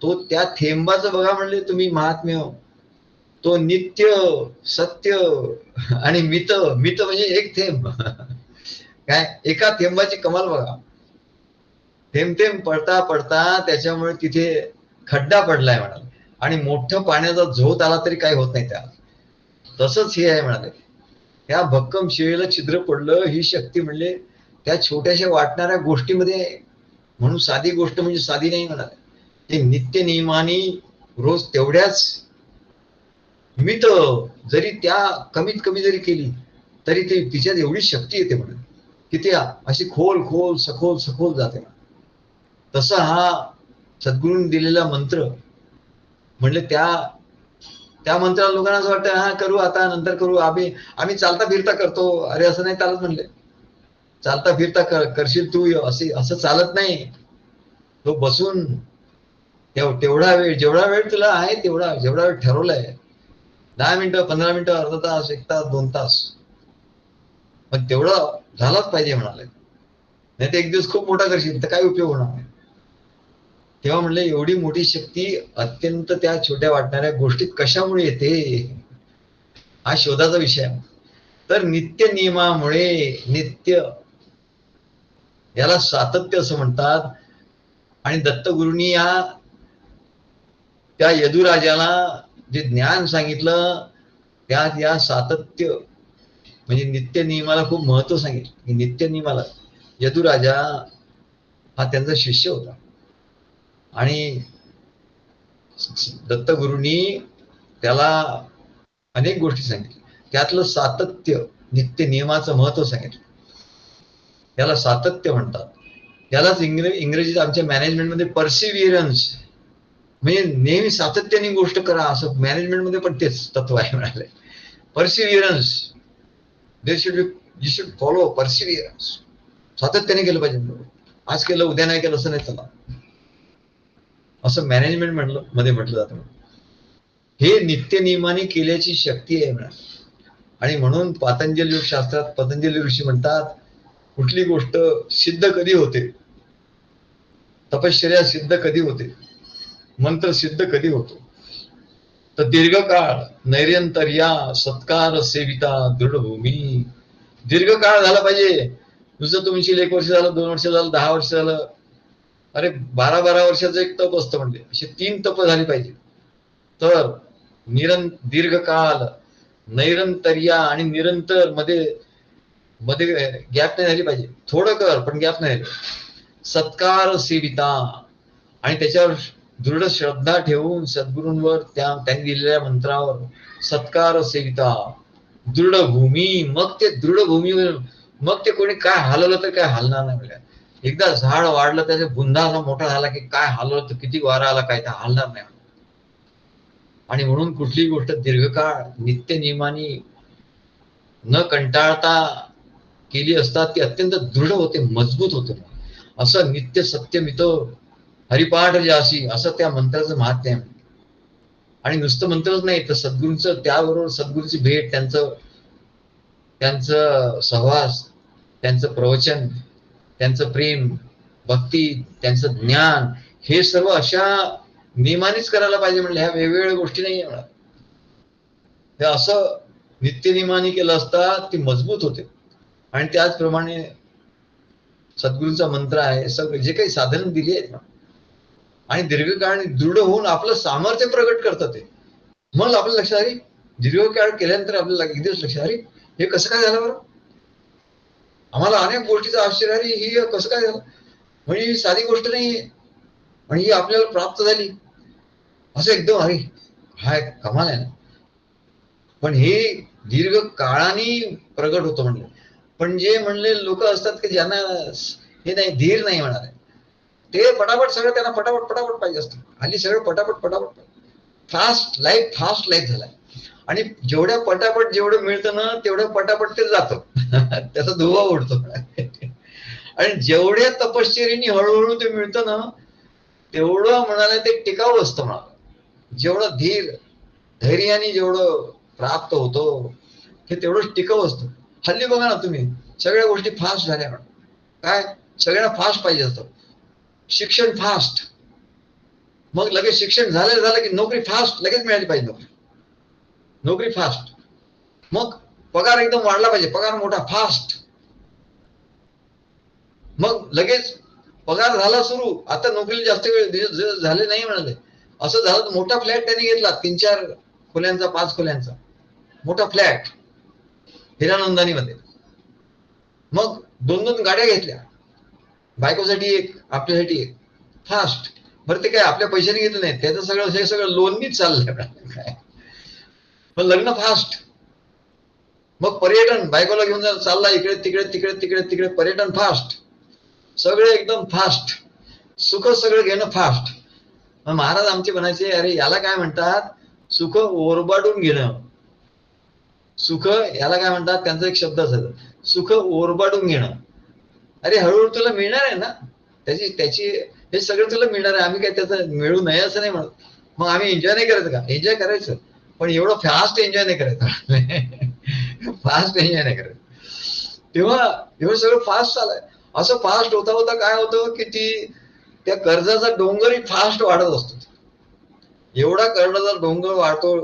तो त्या थेंबाचं बघा म्हणले तुम्ही महात्म्य. तो नित्य सत्य आणि मित. मित म्हणजे एक थेंब. काय एका थेंबाची कमाल बघा. थेंब थेंब पडता पडता त्याच्यामुळे तिथे खड्डा पडलाय म्हणाले. आणि मोठं पाण्याचा झोत आला तरी काही होत नाही त्याला. तसंच हे आहे म्हणाले. त्या भक्कम शिळेला छिद्र पडलं ही शक्ती म्हणजे त्या छोट्याशा वाटणाऱ्या गोष्टीमध्ये आहे. म्हणून साधी गोष्ट म्हणजे साधी नाही म्हणाले. ते नित्य नियमाने रोज तेवढ्याच मित जरी त्या कमीत कमी जरी केली तरी ते तिच्यात एवढी शक्ती येते म्हणून. किती अशी खोल खोल सखोल सखोल जाते. तसा हा सद्गुरूंनी दिलेला मंत्र म्हणले त्या मंत्राला लोकांना असं वाटतं, हा करू आता नंतर करू, आम्ही चालता फिरता करतो. अरे असं नाही चालत म्हणले. चालता फिरता करशील तू, असं चालत नाही. तो बसून तेवढा वेळ, जेवढा वेळ तुला आहे जेवढा वेळ ठरवलाय, 10 मिनिटं, 15 मिनिटं, अर्धा तास, 1 तास, 2 तास, पण तेवढा झालाच पाहिजे म्हणाले. नाही तर एक दिवस खूप मोठा करशील तर काय उपयोग होणार नाही. तेव्हा म्हणले एवढी मोठी शक्ती अत्यंत त्या छोट्या वाटणाऱ्या गोष्टीत कशामुळे येते, हा शोधाचा विषय. तर नित्य नियमामुळे, नित्य याला सातत्य असं म्हणतात. आणि दत्तगुरूंनी त्या यदुराजाला जे ज्ञान सांगितलं त्यात या सातत्य म्हणजे नित्य नियमाला खूप महत्व सांगितलं. की नित्य नियमाला यदुराजा हा त्यांचा शिष्य होता आणि दत्तगुरूंनी त्याला अनेक गोष्टी सांगितल्या. त्यातलं सातत्य, नित्य नियमाचं महत्व सांगितलं. त्याला सातत्य म्हणतात. त्यालाच इंग्रजीत आमच्या मॅनेजमेंटमध्ये परसिव्हिअरन्स म्हणजे नेहमी सातत्याने गोष्ट करा, असं मॅनेजमेंटमध्ये पण तेच तत्व आहे म्हणाले. Perseverance, they should you should follow perseverance. सातत्याने केलं पाहिजे. आज केलं उद्या नाही केलं असं नाही चला, असं मॅनेजमेंट मध्ये म्हटलं जातं. हे नित्य नियमाने केल्याची शक्ती आहे म्हणा. आणि म्हणून पातंजल योग शास्त्रात पतंजली ऋषी म्हणतात, कुठली गोष्ट सिद्ध कधी होते, तपश्चर्या सिद्ध कधी होते, मंत्र सिद्ध कधी होतो, तर दीर्घकाळ नैरंतर्या सत्कार सेविता दृढभूमी. दीर्घकाळ झाला पाहिजे. नुसतं तुमची 1 वर्ष झालं, 2 वर्ष झालं, 10 वर्ष झालं, अरे 12-12 वर्षाचं एक तप असतं म्हणजे, असे 3 तप झाली पाहिजे. तर दीर्घकाळ नैरंतर्या आणि निरंतर मध्ये मध्ये गॅप नाही झाली पाहिजे. थोडं कर पण गॅप नाही झाली. सत्कार सेविता आणि त्याच्यावर दृढ श्रद्धा ठेवून सद्गुरूंवर त्यांनी दिलेल्या मंत्रावर सत्कार सेविता दृढ भूमी. मग ते दृढ भूमीवर मग ते कोणी काय हलवलं तर काय हलणार नाही. म्हणजे एकदा झाड वाढलं त्याचा बुंदा असा मोठा झाला की काय हलवलं तर किती वारा आला काय तर हलणार नाही. आणि म्हणून कुठलीही गोष्ट दीर्घकाळ नित्य नियमाने न कंटाळता केली असतात ती अत्यंत दृढ होते, मजबूत होते. असं नित्य सत्यमित हरिपाठ जासी असं त्या मंत्राचं महात्म्य आहे. आणि नुसतं मंत्रच नाही तर सद्गुरूंचं, त्याबरोबर सद्गुरूची भेट, त्यांचं सहवास, त्यांचं प्रवचन, त्यांचं प्रेम भक्ती, त्यांचं ज्ञान, हे सर्व अशा नियमानेच करायला पाहिजे. म्हणलं ह्या वेगवेगळ्या गोष्टी नाही आहे. हे असं नित्य नियमाने केलं असता ती मजबूत होते. आणि त्याचप्रमाणे सद्गुरूंचा मंत्र आहे, सगळं जे काही साधन दिली आहेत ना, आणि दीर्घकाळ दृढ होऊन आपलं सामर्थ्य प्रगट करतात ते. मग आपल्या लक्षात आली, दीर्घकाळ केल्यानंतर आपल्याला लगेच लक्षात आली हे कसं काय झालं बरं. आम्हाला अनेक गोष्टीचं आश्चर्य आहे, ही कसं काय झालं, म्हणजे ही साधी गोष्ट नाहीये आणि ही आपल्याला प्राप्त झाली असं एकदम. अरे हा कमाल आहे ना. पण हे दीर्घ काळाने प्रगट होतं म्हणलं. पण जे म्हणले लोक असतात की ज्यांना हे नाही, धीर नाही म्हणाले, ते पटापट सगळं त्यांना पटापट पाहिजे असतं. हल्ली सगळं पटापट फास्ट लाईफ झालाय. आणि जेवढ्या पटापट जेवढं मिळतं ना तेवढं पटापट ते जातं. त्याचा धुवा उडतो. आणि जेवढ्या तपश्चर्येने हळूहळू ते मिळतं ना तेवढं म्हणाले ते टिकाऊ असतं. म्हणाल जेवढं धैर्याने जेवढं प्राप्त होतो हे तेवढंच टिकाऊ असतं. हल्ली बघा ना तुम्ही, सगळ्या गोष्टी फास्ट झाल्या. काय सगळ्यांना फास्ट पाहिजे असतं. शिक्षण फास्ट, मग लगेच शिक्षण झालं की नोकरी फास्ट लगेच मिळाली पाहिजे. नोकरी फास्ट, मग पगार एकदम वाढला पाहिजे, पगार मोठा फास्ट, मग लगेच पगार झाला सुरू. आता नोकरीला जास्त वेळ झाले नाही म्हणाले. असं झालं मोठा फ्लॅट त्यांनी घेतला, 3-4 खोल्यांचा 5 खोल्यांचा मोठा फ्लॅट हिरानंदानीमध्ये. मग 2-2 गाड्या घेतल्या, बायकोसाठी एक, आपल्यासाठी एक, फास्ट. बरं ते काय आपल्या पैशाने घेतलं नाही, त्याचं सगळं हे सगळं लोननीच चाललंय काय. मग लग्न फास्ट, मग पर्यटन, बायकोला घेऊन चालला इकडे तिकडे पर्यटन फास्ट, सगळे एकदम फास्ट, सुख सगळं घेणं फास्ट. मग महाराज आमचे म्हणायचे, अरे याला काय म्हणतात, सुख ओरबाडून घेणं. सुख याला काय म्हणतात, त्यांचा एक शब्द असायचा, सुख ओरबाडून घेणं. अरे हळूहळू तुला मिळणार आहे ना, त्याची हे सगळं तुला मिळणार आहे. आम्ही काय त्याचं मिळू नये असं नाही म्हणत. मग आम्ही एन्जॉय नाही करायचं का, एन्जॉय करायचं, पण एवढं फास्ट एन्जॉय नाही करायचं. फास्ट एन्जॉय नाही करायचं. तेव्हा एवढं सगळं फास्ट चालय. असं फास्ट होता काय होतं की त्या कर्जाचा डोंगरही फास्ट वाढत असतो. एवढा कर्जाचा डोंगर वाढतो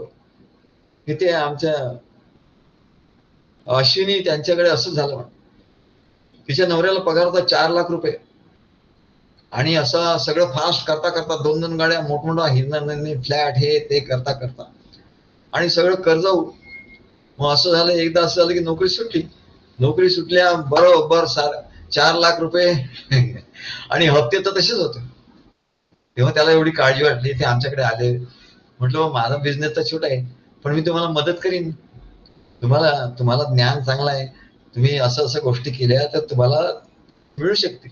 की ते आमच्या अश्विनी त्यांच्याकडे असं झालं, तिच्या नवऱ्याला पगार होता 4 लाख रुपये. आणि असं सगळं फास्ट करता 2-2 गाड्या, मोठमोठा हिरणांनी फ्लॅट, हे ते करता आणि सगळं कर्ज. मग असं झालं, एकदा असं झालं की नोकरी सुटल्या बरोबर 4 लाख रुपये आणि हप्ते तर तसेच होते. तेव्हा त्याला एवढी काळजी वाटली, ते आमच्याकडे आले. म्हटलं माझा बिझनेस तर छोटा आहे, पण मी तुम्हाला मदत करीन, तुम्हाला ज्ञान चांगलं आहे, तुम्ही असं गोष्टी केल्या तर तुम्हाला मिळू शकते.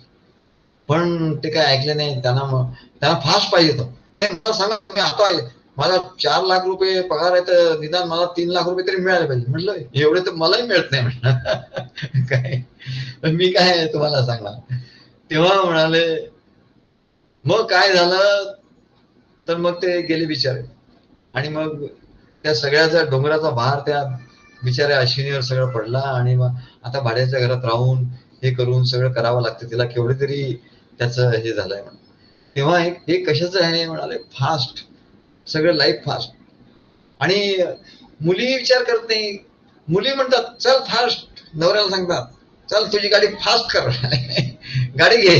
पण ते काय ऐकले नाही. त्यांना फास्ट पाहिजे होतं. मला सांगा, मी आता आहे, मला 4 लाख रुपये पगार आहे, तर निदान मला 3 लाख रुपये तरी मिळाले पाहिजे. म्हटलं एवढे तर मलाही मिळत नाही म्हटलं. काय मी काय तुम्हाला सांगणार. तेव्हा म्हणाले, मग काय झालं तर मग ते गेले बिचारे. आणि मग त्या सगळ्याचा डोंगराचा भार त्या बिचाऱ्या अश्विनीवर सगळं पडला. आणि मग आता भाड्याच्या घरात राहून हे करून सगळं करावं लागतं तिला, केवढे तरी त्याचं हे झालंय. तेव्हा हे कशाचं आहे म्हणाले, फास्ट, सगळं लाईफ फास्ट. आणि मुली विचार करत नाही. मुली म्हणतात चल फास्ट, नवऱ्याला सांगतात चल तुझी गाडी फास्ट कर गाडी घे,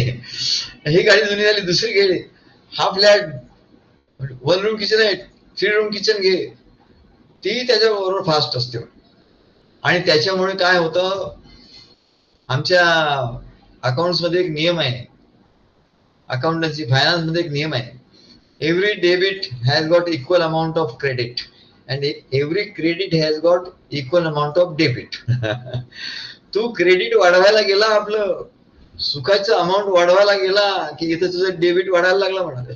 ही गाडी जुनी झाली दुसरी घे, हा फ्लॅट 1 रूम किचन आहे 3 रूम किचन घे, ती त्याच्याबरोबर फास्ट असते. आणि त्याच्यामुळे काय होतं, आमच्या अकाउंट्स मध्ये एक नियम आहे, अकाउंटन्सी फायनान्स मध्ये एक नियम आहे, every debit has got equal amount of credit and every credit has got equal amount of debit. तू क्रेडिट वाढवायला गेला, आपलं सुखाचं अमाऊंट वाढवायला गेला की इथं तुझं डेबिट वाढायला लागला म्हणाले.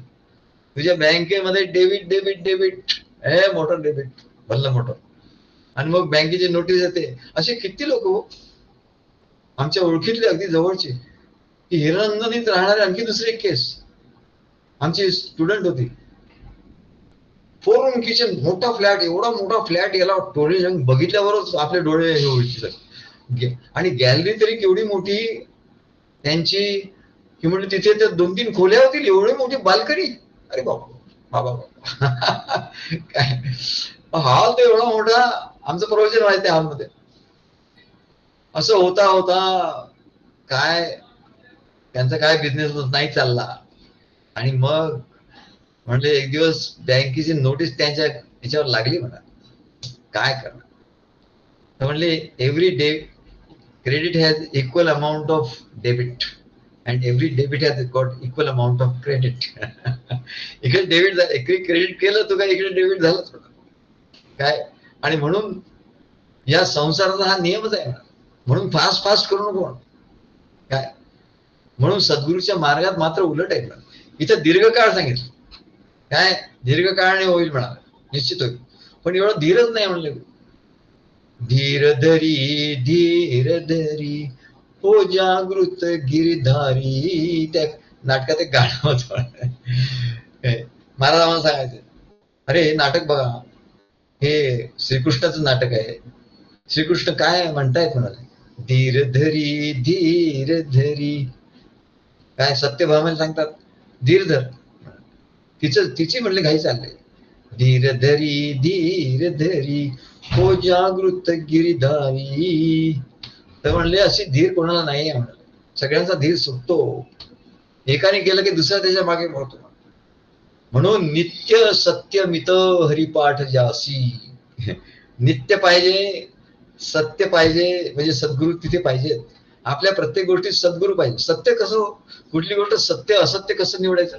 तुझ्या बँकेमध्ये डेबिट डेबिट डेबिट हे मोठं डेबिट भरलं मोठं, आणि मग बँकेची नोटीस येते. असे किती लोक हो आमच्या ओळखीतले अगदी जवळचे, की हिरनंदनीत राहणारे. आणखी दुसरी एक केस, आमची स्टुडंट होती, 4 रूम किचन, मोठा फ्लॅट, एवढा मोठा फ्लॅट, याला डोळे बघितल्यावरच आपले डोळे हे होईल. आणि गॅलरी तरी केवढी मोठी त्यांची, की म्हणजे तिथे तर 2-3 खोल्या होतील, एवढी मोठी बाल्कनी. अरे बाबा बाबा काय हॉल तर एवढा मोठा, आमचं प्रवचन व्हायचं त्या हॉलमध्ये. असं होता होता काय त्यांचा काय बिझनेस नाही चालला. आणि मग म्हणले एक दिवस बँकेची नोटीस त्यांच्या याच्यावर लागली, म्हणा काय करणार. तर म्हणले every day credit has equal amount of debit and every debit has got equal amount of credit. इकडे डेबिट झालं, इकडे क्रेडिट केलं तू काय, इकडे डेबिट झालं काय. आणि म्हणून या संसाराचा हा नियमच आहे. म्हणून फास्ट फास्ट करू नको काय. म्हणून सद्गुरूच्या मार्गात मात्र उलट आहे. इथं दीर्घकाळ सांगितलं, काय दीर्घकाळाने होईल म्हणाल, निश्चित होईल, पण एवढं धीरच नाही म्हणले. धीर धरी हो जागृत गिरधारी. त्या नाटकात एक गाणं होतं, महाराज आम्हाला सांगायचं, अरे हे नाटक बघा, हे श्रीकृष्णाचं नाटक आहे. श्रीकृष्ण काय म्हणतायत म्हणाले, धीर धरी, काय सत्यभामेला सांगतात धीर धर, तिची म्हणले घाई चालले. धीर धरी हो जागृत गिरिधारी. तर म्हणले अशी धीर कोणाला नाही आहे म्हणाले, सगळ्यांचा धीर सुटतो, एकाने केलं की दुसरा त्याच्या मागे पडतो. म्हणून नित्य सत्य मित हरिपाठ जासी. नित्य पाहिजे, सत्य पाहिजे, म्हणजे सद्गुरू तिथे पाहिजेत. आपल्या प्रत्येक गोष्टीत सद्गुरू पाहिजे. सत्य कसं, कुठली गोष्ट सत्य असत्य कसं निवडायचं,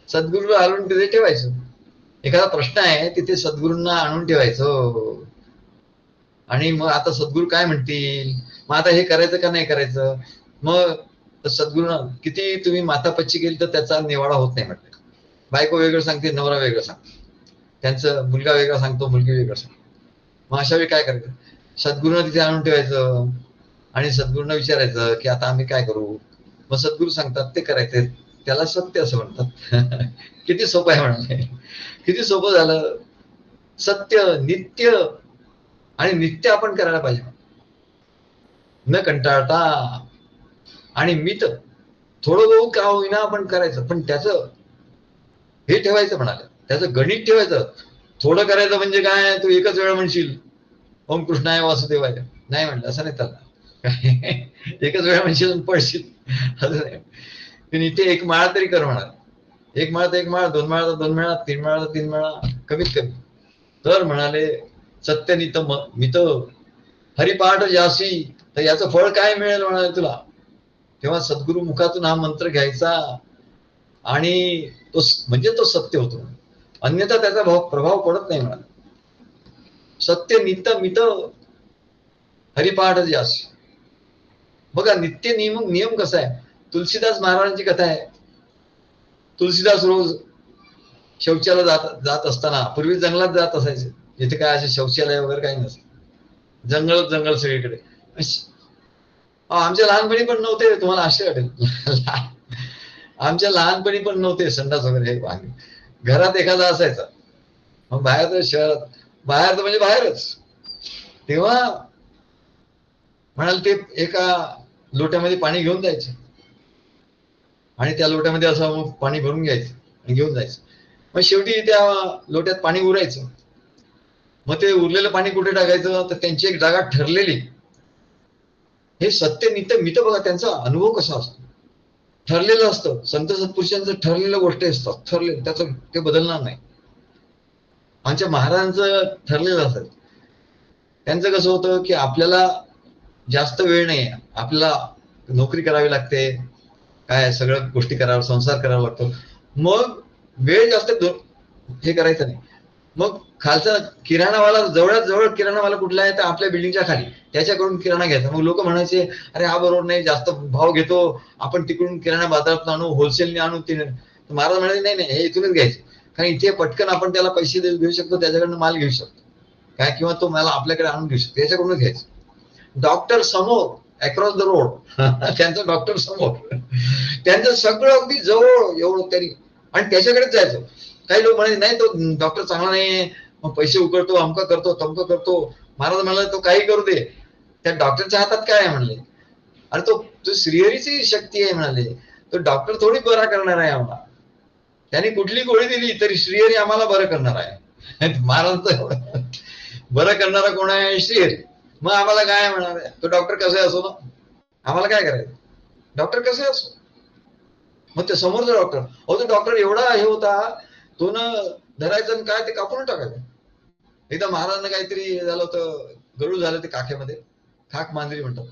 सद्गुरू आणून तिथे ठेवायचं. एखादा प्रश्न आहे तिथे सद्गुरूंना आणून ठेवायचं. आणि मग आता सद्गुरू काय म्हणतील, मग आता हे करायचं का नाही करायचं. मग सद्गुरू किती तुम्ही माथापच्ची केली तर त्याचा निवाडा होत नाही म्हटलं. बायको वेगळं सांगते, नवरा वेगळं सांगते, त्यांचं मुलगा वेगळा सांगतो, मुलगी वेगळं सांगतो. मग अशा वेळी काय करायचं, सद्गुरूंना तिथे आणून ठेवायचं आणि सद्गुरूंना विचारायचं की आता आम्ही काय करू. मग सद्गुरू सांगतात ते करायचे, त्याला सत्य असं म्हणतात. किती सोपं आहे म्हणाले, किती सोपं झालं. सत्य नित्य, आणि नित्य आपण करायला पाहिजे न कंटाळता. आणि मित थोडं बहुत का होईना आपण करायचं, पण त्याचं हे ठेवायचं म्हणाले, त्याचं गणित ठेवायचं. थोडं करायचं म्हणजे काय, तू एकच वेळ म्हणशील ओम कृष्णाय वासुदेवाय, नाही म्हणलं असं नाही चालणार. एकच वेळा म्हणशील पडशील असं नाही. इथे एक माळा तरी कर म्हणाल, एक माळा तर एक माळा, 2 माळा तर 2 माळा, 3 माळा तर 3 माळा, कमीत कमी. तर म्हणाले सत्यनित मित हरिपाठ जासी, तर याचं फळ काय मिळेल म्हणाले तुला. तेव्हा सद्गुरु मुखातून हा मंत्र घ्यायचा आणि तो म्हणजे तो सत्य होतो, अन्यथा त्याचा प्रभाव पडत नाही म्हणाले. सत्य नित मित हरिपाठ जासी. बघा नित्य नियम कसा आहे. तुलसीदास महाराजांची कथा आहे. तुलसीदास रोज शौचाला जात असताना, पूर्वी जंगलात जात असायचे, जिथे काय असे शौचालय वगैरे काही नसते, जंगल सगळीकडे. आमच्या लहानपणी पण नव्हते, तुम्हाला आश्चर्य वाटेल, आमच्या लहानपणी पण नव्हते संडास वगैरे. घरात एखादा असायचा, मग बाहेर तर शहरात, बाहेर तर म्हणजे बाहेरच. तेव्हा म्हणाल ते एका लोट्यामध्ये पाणी घेऊन जायचं आणि त्या लोट्यामध्ये असं पाणी भरून घ्यायचं आणि घेऊन जायचं. मग शेवटी त्या लोट्यात पाणी उरायचं मग ते उरलेलं पाणी कुठे टाकायचं, तर त्यांची एक जागा ठरलेली. हे सत्य नित्य मित बघा, त्यांचा अनुभव कसा असतो, ठरलेलं असतं. संत सत्पुरुषांचं ठरलेल्या गोष्टी असतात, ठरलेलं, त्याचं ते बदलणार नाही. आमच्या महाराजांचं ठरलेलं असत. त्यांचं कसं होतं की आपल्याला जास्त वेळ नाही, आपल्याला नोकरी करावी लागते, काय सगळ्या गोष्टी करावं, संसार करावा लागतो, मग वेळ जास्त हे करायचं नाही. मग खालचा किराणावाला, जवळात जवळ किराणावाला कुठला आहे तर आपल्या बिल्डिंगच्या खाली, त्याच्याकडून किराणा घ्यायचा. मग लोक म्हणायचे अरे हा बरोबर नाही, जास्त भाव घेतो, आपण तिकडून किराणा बाजारात आणू, होलसेलने आणू. महाराज म्हणाले नाही नाही, हे इथूनच घ्यायचे, कारण इथे पटकन आपण त्याला पैसे घेऊ शकतो, त्याच्याकडनं माल घेऊ शकतो काय, किंवा तो मला आपल्याकडे आणून घेऊ शकतो, त्याच्याकडूनच घ्यायचं. डॉक्टर समोर, अक्रॉस द रोड, त्यांचं डॉक्टर समोर, त्यांचं सगळं अगदी जवळ एवढं तरी, आणि त्याच्याकडेच जायचं. काही लोक म्हणाले नाही तो डॉक्टर चांगला नाही, मग पैसे उकळतो, अमका करतो, तमका करतो. महाराज म्हणाले तो काही करू दे, त्या डॉक्टरच्या हातात काय आहे म्हणले. अरे तो श्रीहरीची शक्ती आहे म्हणाले, तो डॉक्टर थोडी बरा करणार आहे आम्हाला, त्याने कुठली गोळी दिली तरी श्रीहरी आम्हाला बरं करणार आहे. महाराज बरं करणारा कोण आहे, श्रीहरी. मग आम्हाला काय म्हणाल, तो डॉक्टर कसा असो ना, आम्हाला काय करायचं, डॉक्टर कसे असो. मग ते समोरचा डॉक्टर, अहो तो डॉक्टर एवढा हे होता, तो न धरायचं काय ते कापून टाकायचं. एकदा महाराजांना काहीतरी झालं होतं, गळू झालं ते काखेमध्ये, खाक मांजरी म्हणतात.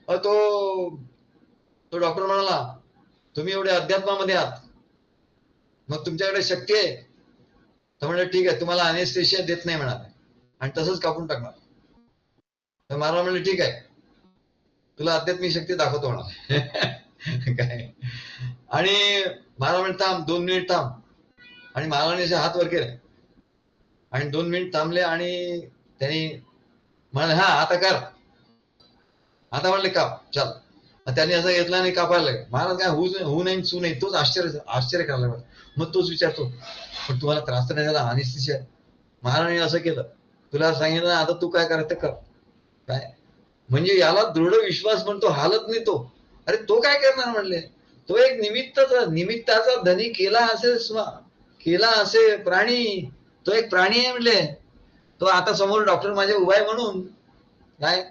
तो डॉक्टर म्हणाला तुम्ही एवढे अध्यात्मामध्ये आहात, मग तुमच्याकडे शक्ती आहे, तर म्हणलं ठीक आहे, तुम्हाला अनेस्थेशिया देत नाही म्हणाले, आणि तसंच कापून टाकणार. तर महाराज म्हणले ठीक आहे, तुला आध्यात्मिक शक्ती दाखवतो म्हणा. काय. आणि महाराज म्हणले थांब 2 मिनिट थांब, आणि महाराजांनी हात वर केले आणि 2 मिनिट थांबले, आणि त्यांनी म्हणाले हा आता कर, आता म्हणले काप चल. त्यांनी असं घेतला आणि कापायला लागले. महाराज काय होऊ नाही सू नाही, तोच आश्चर्य करायला. मग तोच विचारतो पण तुम्हाला त्रास तर नाही झाला, अनेस्थेशिया. महाराजांनी असं केलं, तुला सांगितलं आता तू काय करायचं कर. काय म्हणजे याला दृढ विश्वास म्हणतो, हालत नाही तो. अरे तो काय करणार म्हणले, तो एक निमित्ताचा धनी केला असे प्राणी, तो एक प्राणी आहे म्हणले. तो आता समोर डॉक्टर माझे उभा आहे म्हणून काय,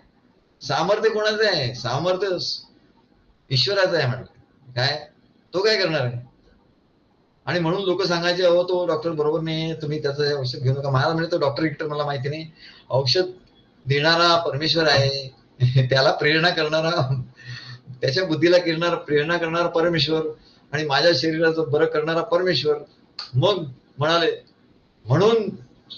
सामर्थ्य कोणाचं आहे, सामर्थ्य ईश्वराचं आहे म्हणलं. काय तो काय करणार आहे. आणि म्हणून लोक सांगायचे अहो तो डॉक्टर बरोबर नाही, तुम्ही त्याचं औषध घेऊ नका. महाराज म्हणजे तो डॉक्टर विक्टर मला माहिती नाही, औषध देणारा परमेश्वर आहे, त्याला प्रेरणा करणारा, त्याच्या बुद्धीला प्रेरणा करणारा परमेश्वर, आणि माझ्या शरीराचं बरं करणारा परमेश्वर. मग म्हणाले, म्हणून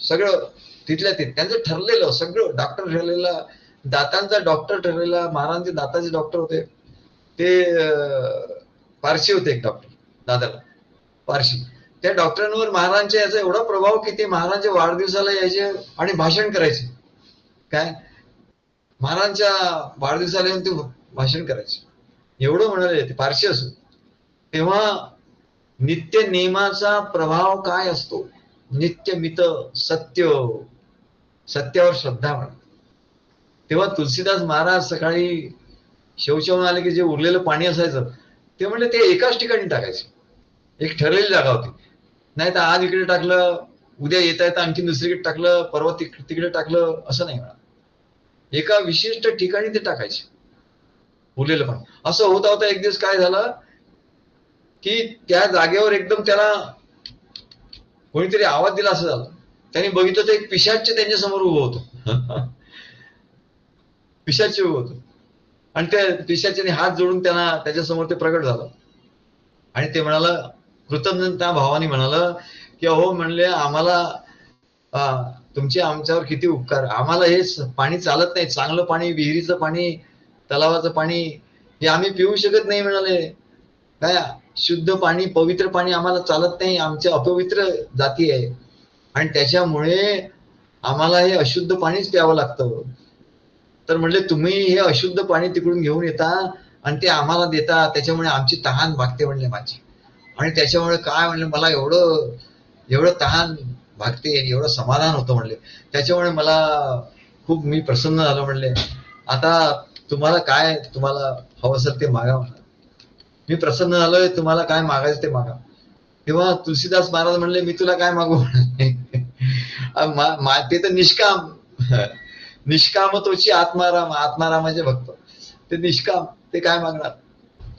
सगळं तिथल्या त्यांचं ठरलेलं, सगळं डॉक्टर ठरलेला, दातांचा डॉक्टर ठरलेला. महाराजांचे दाताचे डॉक्टर होते, ते पारशी होते, एक डॉक्टर दादाला पारशी. त्या डॉक्टरांवर महाराजांच्या याचा एवढा प्रभाव की ते महाराजांच्या वाढदिवसाला यायचे आणि भाषण करायचे. काय महाराजांच्या वाढदिवसाला येऊन ते भाषण करायचे, एवढं म्हणाले ते पारशी असो. तेव्हा नित्य नेमाचा प्रभाव काय असतो, नित्य मित सत्य, सत्यावर श्रद्धा म्हणा. तेव्हा तुलसीदास महाराज सकाळी शौचावून आले की जे उरलेलं पाणी असायचं ते म्हणले ते एकाच ठिकाणी टाकायचे, एक ठरलेली जागा होती. नाही तर आज इकडे टाकलं, उद्या येता येता आणखी दुसरीकडे टाकलं, परवा तिकडे टाकलं, असं नाही म्हणा. एका विशिष्ट ठिकाणी ते टाकायचे उरलेलं पाणी. असं होता होता एक दिवस काय झालं की त्या जागेवर एकदम त्याला कोणीतरी आवाज दिला असं झालं. त्यांनी बघितलं तर एक पिशाच्च त्यांच्या समोर उभं होतं. पिशाच्च उभं होतं, आणि त्या पिशाच्याने हात जोडून त्यांना त्याच्यासमोर ते प्रगट झालं. आणि ते म्हणाला, कृतज्ञता भावानी म्हणाला की अहो म्हणले आम्हाला तुमचे आमच्यावर किती उपकार, आम्हाला हे पाणी चालत नाही, चांगलं पाणी, विहिरीचं पाणी, तलावाचं पाणी हे आम्ही पिऊ शकत नाही म्हणाले. काय शुद्ध पाणी, पवित्र पाणी आम्हाला चालत नाही, आमच्या अपवित्र जाती आहे, आणि त्याच्यामुळे आम्हाला हे अशुद्ध पाणीच प्यावं लागतं. तर म्हणले तुम्ही हे अशुद्ध पाणी तिकडून घेऊन येता आणि ते आम्हाला देता, त्याच्यामुळे आमची तहान भागते म्हणले माझी. आणि त्याच्यामुळे काय म्हणले मला एवढं तहान भागते, एवढं समाधान होतं म्हणले. त्याच्यामुळे मला खूप मी प्रसन्न झालो म्हणले. आता तुम्हाला काय, तुम्हाला हवं असेल ते मागा म्हणा, मी प्रसन्न झालोय, तुम्हाला काय मागायचं ते मागा. तेव्हा तुलसीदास महाराज म्हणले मी तुला काय मागू. ते तर निष्काम. निष्कामतोची आत्माराम, आत्मारामाचे भक्त ते निष्काम. ते काय मागणार?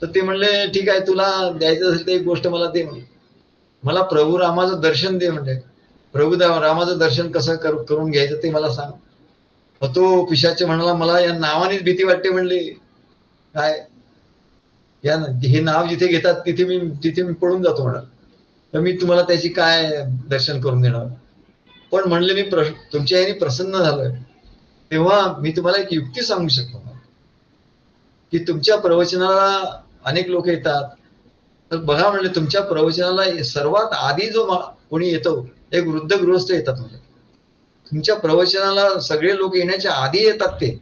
तर ते म्हणले ठीक आहे, तुला द्यायचं असेल तर एक गोष्ट मला दे म्हणले. मला प्रभू रामाचं दर्शन दे म्हणले. प्रभू रामाचं दर्शन कसं करून घ्यायचं ते मला सांग. मग तो पिशाच म्हणाला, मला या नावानेच भीती वाटते म्हणले. काय या हे नाव जिथे घेतात तिथे मी पळून जातो म्हणाल. तर मी तुम्हाला त्याची काय दर्शन करून देणार? पण म्हणले मी तुमच्या याने प्रसन्न झालोय, तेव्हा मी तुम्हाला एक युक्ती सांगू शकतो की तुमच्या प्रवचनाला अनेक लोक येतात, तर बघा म्हणले तुमच्या प्रवचनाला सर्वात आधी जो कोणी येतो, एक वृद्ध गृहस्थ येतात म्हणजे. तुमच्या प्रवचनाला सगळे लोक येण्याच्या आधी येतात, ते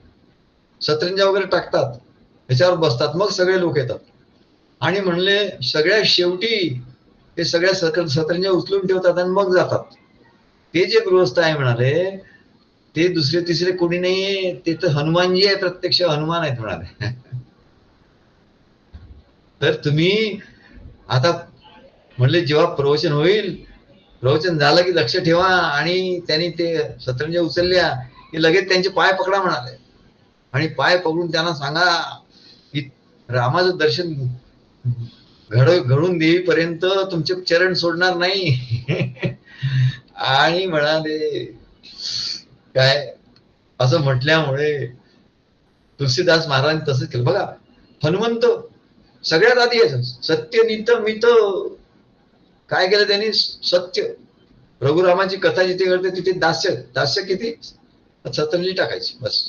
सतरंजा वगैरे टाकतात, त्याच्यावर बसतात, मग सगळे लोक येतात. आणि म्हणले सगळ्या शेवटी ते सगळ्या सतरंजा उचलून ठेवतात आणि मग जातात. ते जे गृहस्थ आहे म्हणाले, ते दुसरे तिसरे कोणी नाहीये, ते तर हनुमानजी आहे, प्रत्यक्ष हनुमान आहेत म्हणाले. तर तुम्ही आता म्हणले जेव्हा प्रवचन होईल, प्रवचन झालं की लक्ष ठेवा, आणि त्यांनी ते सतरंजा उचलल्या की लगेच त्यांचे पाय पकडा म्हणाले, आणि पाय पकडून त्यांना सांगा की रामाचं दर्शन घडून देईपर्यंत तुमचे चरण सोडणार नाही. आणि म्हणाले काय असं म्हटल्यामुळे तुलसीदास महाराज तसंच केलं. बघा हनुमंत सगळ्यात आधी यायचं, सत्य नित मित. काय केलं त्यांनी? सत्य. रघुरामाची कथा जिथे घडते तिथे दास्य, दास्य किती? सतरंजी टाकायची बस.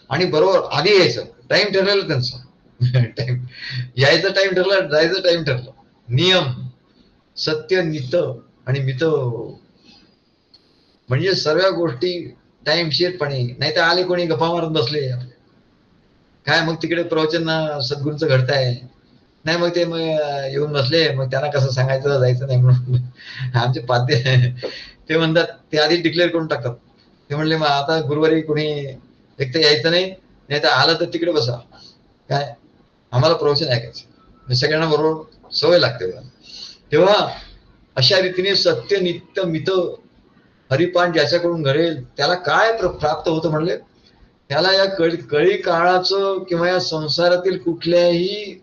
आणि बरोबर आधी यायचं, टाइम ठरलेलं त्यांचा. टाइम यायचा टाइम ठरला, जायचं टाइम ठरलं. नियम सत्य नित आणि मित, म्हणजे सर्व गोष्टी टाइमशीरपणे. नाही तर आले कोणी गप्पा मारत बसले, काय मग तिकडे प्रवचन सद्गुरूंचं घडताय, नाही मग ते मग येऊन बसले, मग त्यांना कसं सांगायचं जायचं नाही म्हणून. आमचे पाद्य ते म्हणतात, ते आधी डिक्लेअर करून टाकतात. ते म्हणले मग आता गुरुवारी कोणी एक तर यायचं नाही, नाही तर आलं तर तिकडे बसा. काय आम्हाला प्रवचन ऐकायचं, सगळ्यांना बरोबर सवय लागते. तेव्हा अशा रीतीने सत्य नित्य मित हरिपाठ ज्याच्याकडून घडेल त्याला काय प्राप्त होतं म्हणले? त्याला या कळी काळाचं किंवा या संसारातील कुठल्याही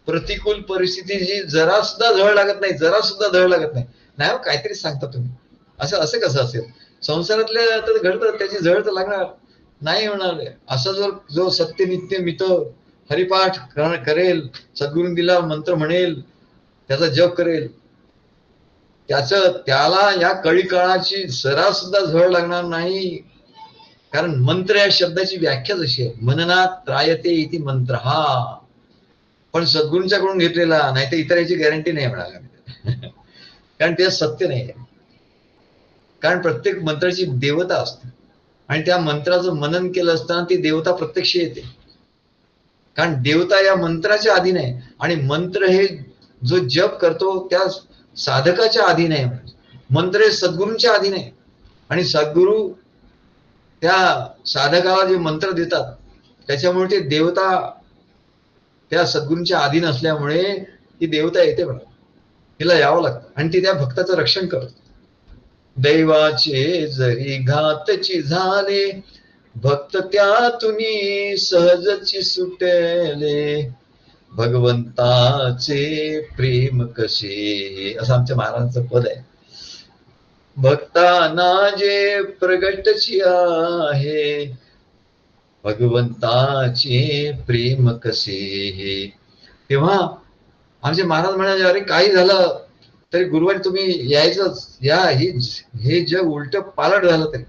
प्रतिकूल परिस्थितीची जरा सुद्धा झळ लागत नाही, जरा सुद्धा झळ लागत नाही. नाही काहीतरी सांगता तुम्ही, असं असं कसं असेल? संसारातल्या तर घडतं, त्याची झळ तर लागणार नाही होणार. असं जो सत्य नित्य मित हरिपाठ करेल, सद्गुरूंनी दिला मंत्र म्हणेल, त्याचा जप करेल, त्याला या कळी काळाची जरा सुद्धा झळ लागणार नाही. कारण मंत्र या शब्दाची व्याख्या अशी आहे, मननात त्रायते इति मंत्र. हा पण सद्गुरूंच्याकडून घेतलेला, नाही तर इतर याची गॅरंटी नाही म्हणाला. कारण ते सत्य नाही आहे. कारण प्रत्येक मंत्राची देवता असते, आणि त्या मंत्राचं मनन केलं असताना ती देवता प्रत्यक्ष येते. कारण देवता या मंत्राच्या अधीन आहे, आणि मंत्र हे जो जप करतो त्या साधकाच्या अधीन आहे. मंत्र हे सद्गुरूंच्या अधीन आहे, आणि सद्गुरू त्या साधकाला जे मंत्र देतात त्याच्यामुळे ते देवता त्या सद्गुरूंच्या अधीन असल्यामुळे ती देवता येते म्हणा, तिला यावं लागतं, आणि ती त्या भक्ताचं रक्षण करत. दैवाचे जरी घातची झाले, भक्त त्यातून सहजची सुटले, भगवंताचे प्रेम कसे, असं आमच्या महाराजांचं पद आहे. भक्तांना जे प्रगटची आहे, भगवंताचे प्रेम कसे. तेव्हा आमचे महाराज म्हणाले, अरे काही झालं तरी गुरुवारी तुम्ही यायचंच. हे जग उलट पालट झालं तरी.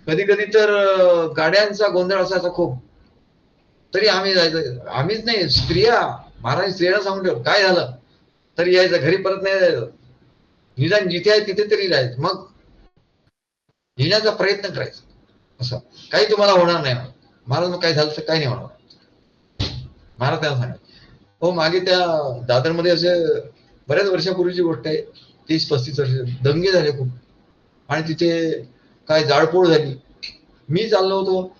कधी कधी तर गाड्यांचा गोंधळ असायचा खूप, तरी आम्ही जायचं. आम्हीच नाही, स्त्रिया, महाराज स्त्रियांना सांगून ठेव, काय झालं तरी यायचं, घरी परत नाही जायचं. निदान जिथे आहे तिथे तरी जायचं, मग येण्याचा प्रयत्न करायचा. असं काही तुम्हाला होणार नाही. महाराज मग काय झालं तर काही नाही होणार, महाराज त्यांना सांगा. हो, मागे त्या दादरमध्ये असे बऱ्याच वर्षापूर्वीची गोष्ट आहे, 30-35 वर्ष दंगे झाले खूप, आणि तिथे काय जाळपोळ झाली. मी चाललो होतो,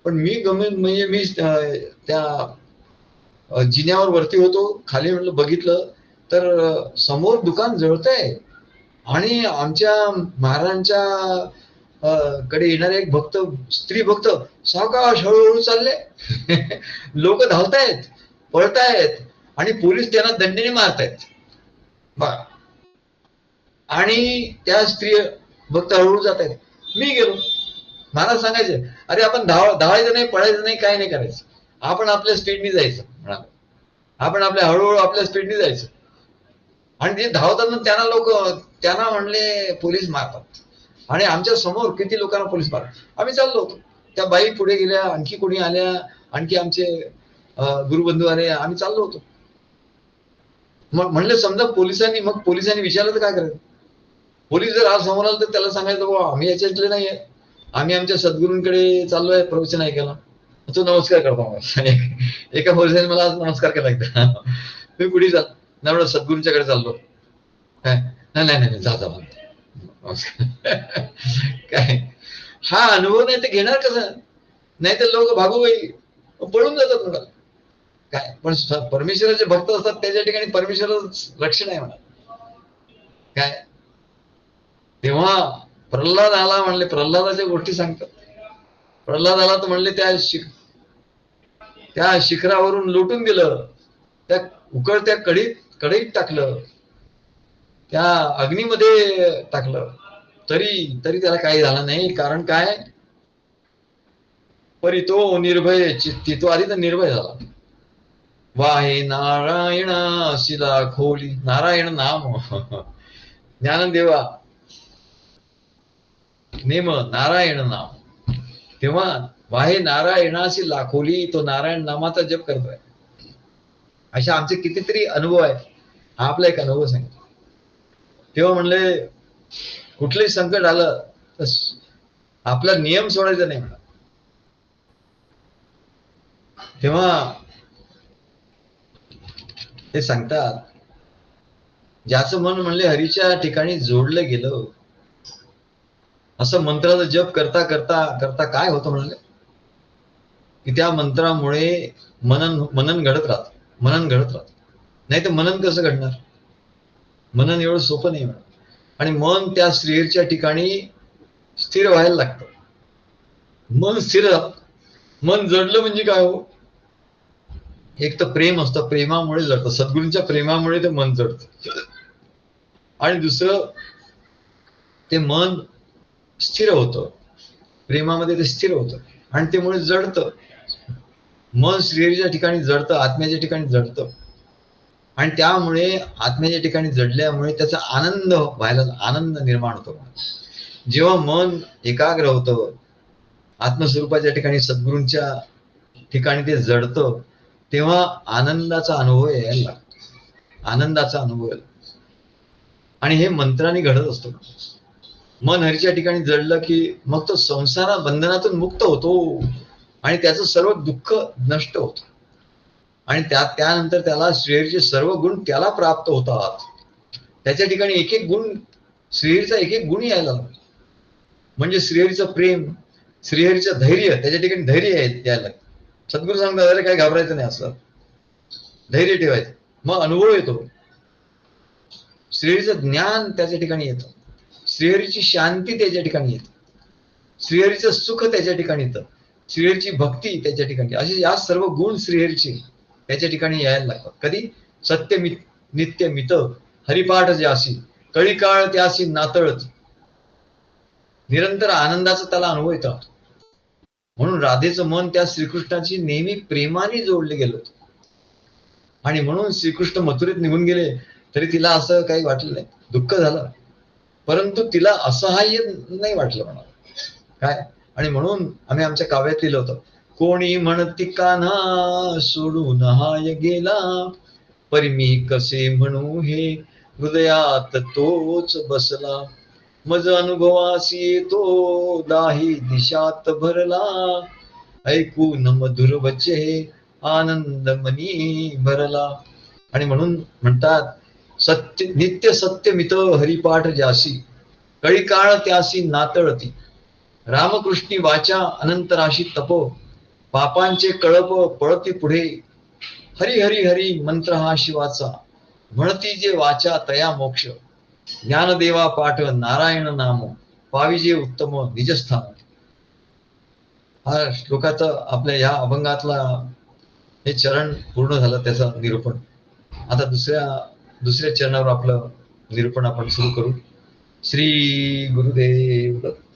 पण मी म्हणजे मी त्या जिन्यावर वरती होतो, खाली म्हटलं बघितलं तर समोर दुकान जळतंय, आणि आमच्या महाराजांच्या कडे येणारे एक भक्त, स्त्री भक्त, सावकाश हळूहळू चालले. लोक धावतायत, पळतायत आणि पोलीस त्यांना दंडेने मारतायत. आणि त्या स्त्री भक्त हळूहळू जात आहेत. मी गेलो. महाराज सांगायचे, अरे आपण धावायचं नाही, पळायचं नाही, काय नाही करायचं, आपण आपल्या स्पीडनी जायचं. म्हणाले, आपण आपल्या हळूहळू आपल्या स्पीडनी जायचं. आणि ते धावताना त्यांना म्हणले पोलीस मारतात. आणि आमच्या समोर किती लोकांना पोलीस मारतात. आम्ही चाललो होतो. त्या बाई पुढे गेल्या, आणखी कोणी आल्या, आणखी आमचे गुरुबंधू आले, आम्ही चाललो होतो. मग म्हणले समजा पोलिसांनी विचारलं तर काय करायचं. पोलीस जर आज समोर आला तर त्याला सांगायचं, बाबा आम्ही याच्यातले नाहीये, आम्ही आमच्या सद्गुरूंकडे चाललोय प्रवचन ऐकायला. तो नमस्कार करतो. एका पोलिसांनी मला आज नमस्कार केला एकदा. मी पुढे चाल ना, सद्गुरूंच्याकडे चाललो. नाही नाही नाही, जा जा नमस्कार. काय हा अनुभव नाही तर घेणार कसं. नाही तर लोक भागूबाई पळून जातात म्हणाल. काय पण परमेश्वराचे भक्त असतात त्याच्या ठिकाणी परमेश्वराचं रक्षण आहे म्हणा. काय तेव्हा प्रल्हाद आला म्हणले, प्रल्हादाच्या गोष्टी सांगतात. प्रल्हाद आला तर म्हणले त्या शिखरावरून लोटून गेलं, त्या उकळत्या कढईत टाकलं, त्या अग्नीमध्ये टाकलं, तरी त्याला काही झालं नाही. कारण काय, परी तो निर्भय चित्ती, तो आधी तर निर्भय झाला. वाहे नारायण शिला खोली, नारायण नाम ज्ञानदेवा नेम नारायण नाम. तेव्हा वाहे नारायणाशी लाखोली, तो नारायण नामाचा जप करतोय. अशा आमचे कितीतरी अनुभव आहेत. हा आपला एक अनुभव सांगितला. तेव्हा म्हणले कुठलंही संकट आलं तर आपला नियम सोडायचा नाही म्हणा. तेव्हा ते सांगतात, ज्याचं मन म्हणले हरीच्या ठिकाणी जोडलं गेलं, असं मंत्राचा जप करता करता करता काय होतं म्हणाले, की त्या मंत्रामुळे मनन घडत राहत. नाही तर मनन कसं घडणार. मनन एवढं सोपं नाही म्हणा. आणि मन त्या श्रीहरीच्या ठिकाणी स्थिर व्हायला लागतं. मन स्थिर राहत. मन जडलं म्हणजे काय हो, एक तर प्रेम असतं, प्रेमामुळे जडतं. सद्गुरूंच्या प्रेमामुळे ते मन जडतं. आणि दुसरं ते मन स्थिर होतं, प्रेमामध्ये ते स्थिर होतं आणि त्यामुळे जडतं. मन श्रीहरीच्या ठिकाणी जडतं, आत्म्याच्या ठिकाणी जडतं. आणि त्यामुळे आत्म्याच्या ठिकाणी जडल्यामुळे त्याचा आनंद निर्माण होतो. जेव्हा मन एकाग्र होतं, आत्मस्वरूपाच्या ठिकाणी सद्गुरूंच्या ठिकाणी ते जडतं, तेव्हा आनंदाचा अनुभव यायला लागतो. आनंदाचा अनुभव. आणि हे मंत्राने घडत असतो. मन हरीच्या ठिकाणी जडलं की मग तो संसारा बंधनातून मुक्त होतो आणि त्याचं सर्व दुःख नष्ट होतं. आणि त्यानंतर त्याला श्रीहरीचे सर्व गुण त्याला प्राप्त होतात. त्याच्या ठिकाणी एक एक गुण, श्रीहरीचा एक एक गुण यायला लागतो. म्हणजे श्रीहरीचं प्रेम, श्रीहरीचं धैर्य, त्याच्या ठिकाणी धैर्य यायला लागतं. सद्गुरू सांगतात, अरे काय घाबरायचं नाही, असं धैर्य ठेवायचं. मग अनुभव येतो. श्रीहरीचं ज्ञान त्याच्या ठिकाणी येतं, श्रीहरीची शांती त्याच्या ठिकाणी येते, श्रीहरीचं सुख त्याच्या ठिकाणी येतं, श्रीहरीची भक्ती त्याच्या ठिकाणी. असे या सर्व गुण श्रीहरीचे त्याच्या ठिकाणी यायला लागतात. कधी सत्य नित्य मित हरिपाठ ज्यासी, कळी काळ त्यासी नातळत, निरंतर आनंदाचा त्याला अनुभव येतो. म्हणून राधेचं मन त्या श्रीकृष्णाची नेहमी प्रेमाने जोडले गेलं होतं. आणि म्हणून श्रीकृष्ण मथुरेत निघून गेले तरी तिला असं काही वाटलं नाही, दुःख झालं, परंतु तिला असहाय्य नाही वाटलं म्हणा. काय, आणि म्हणून आम्ही आमच्या काव्यात लिहिलं होतं, कोणी म्हणती कान्हा सोडून हाय गेला, परी मी कसे म्हणू हे हृदयात तोच बसला, मज अनुभवासी येतो दाही दिशात भरला, ऐकून मधुर वचे आनंद मनी भरला. आणि म्हणून म्हणतात, नित्य सत्य मित हरिपाठ ज्यासी, कळी काळ त्यासी नातळती, रामकृष्णी वाचा अनंतराशी तपो, पापांचे कळप पळती पुढे, हरी हरी हरी मंत्र हा शिवाचा, म्हणती जे वाचा तया मोक्ष, ज्ञानदेवा पाठ नारायण नाम पाविजे उत्तम निजस्थान. हा श्लोकाचा आपल्या या अभंगातला हे चरण पूर्ण झालं, त्याचं निरूपण. आता दुसऱ्या चरणावर आपलं निरूपण आपण सुरू करू. श्री गुरुदेव दत्त.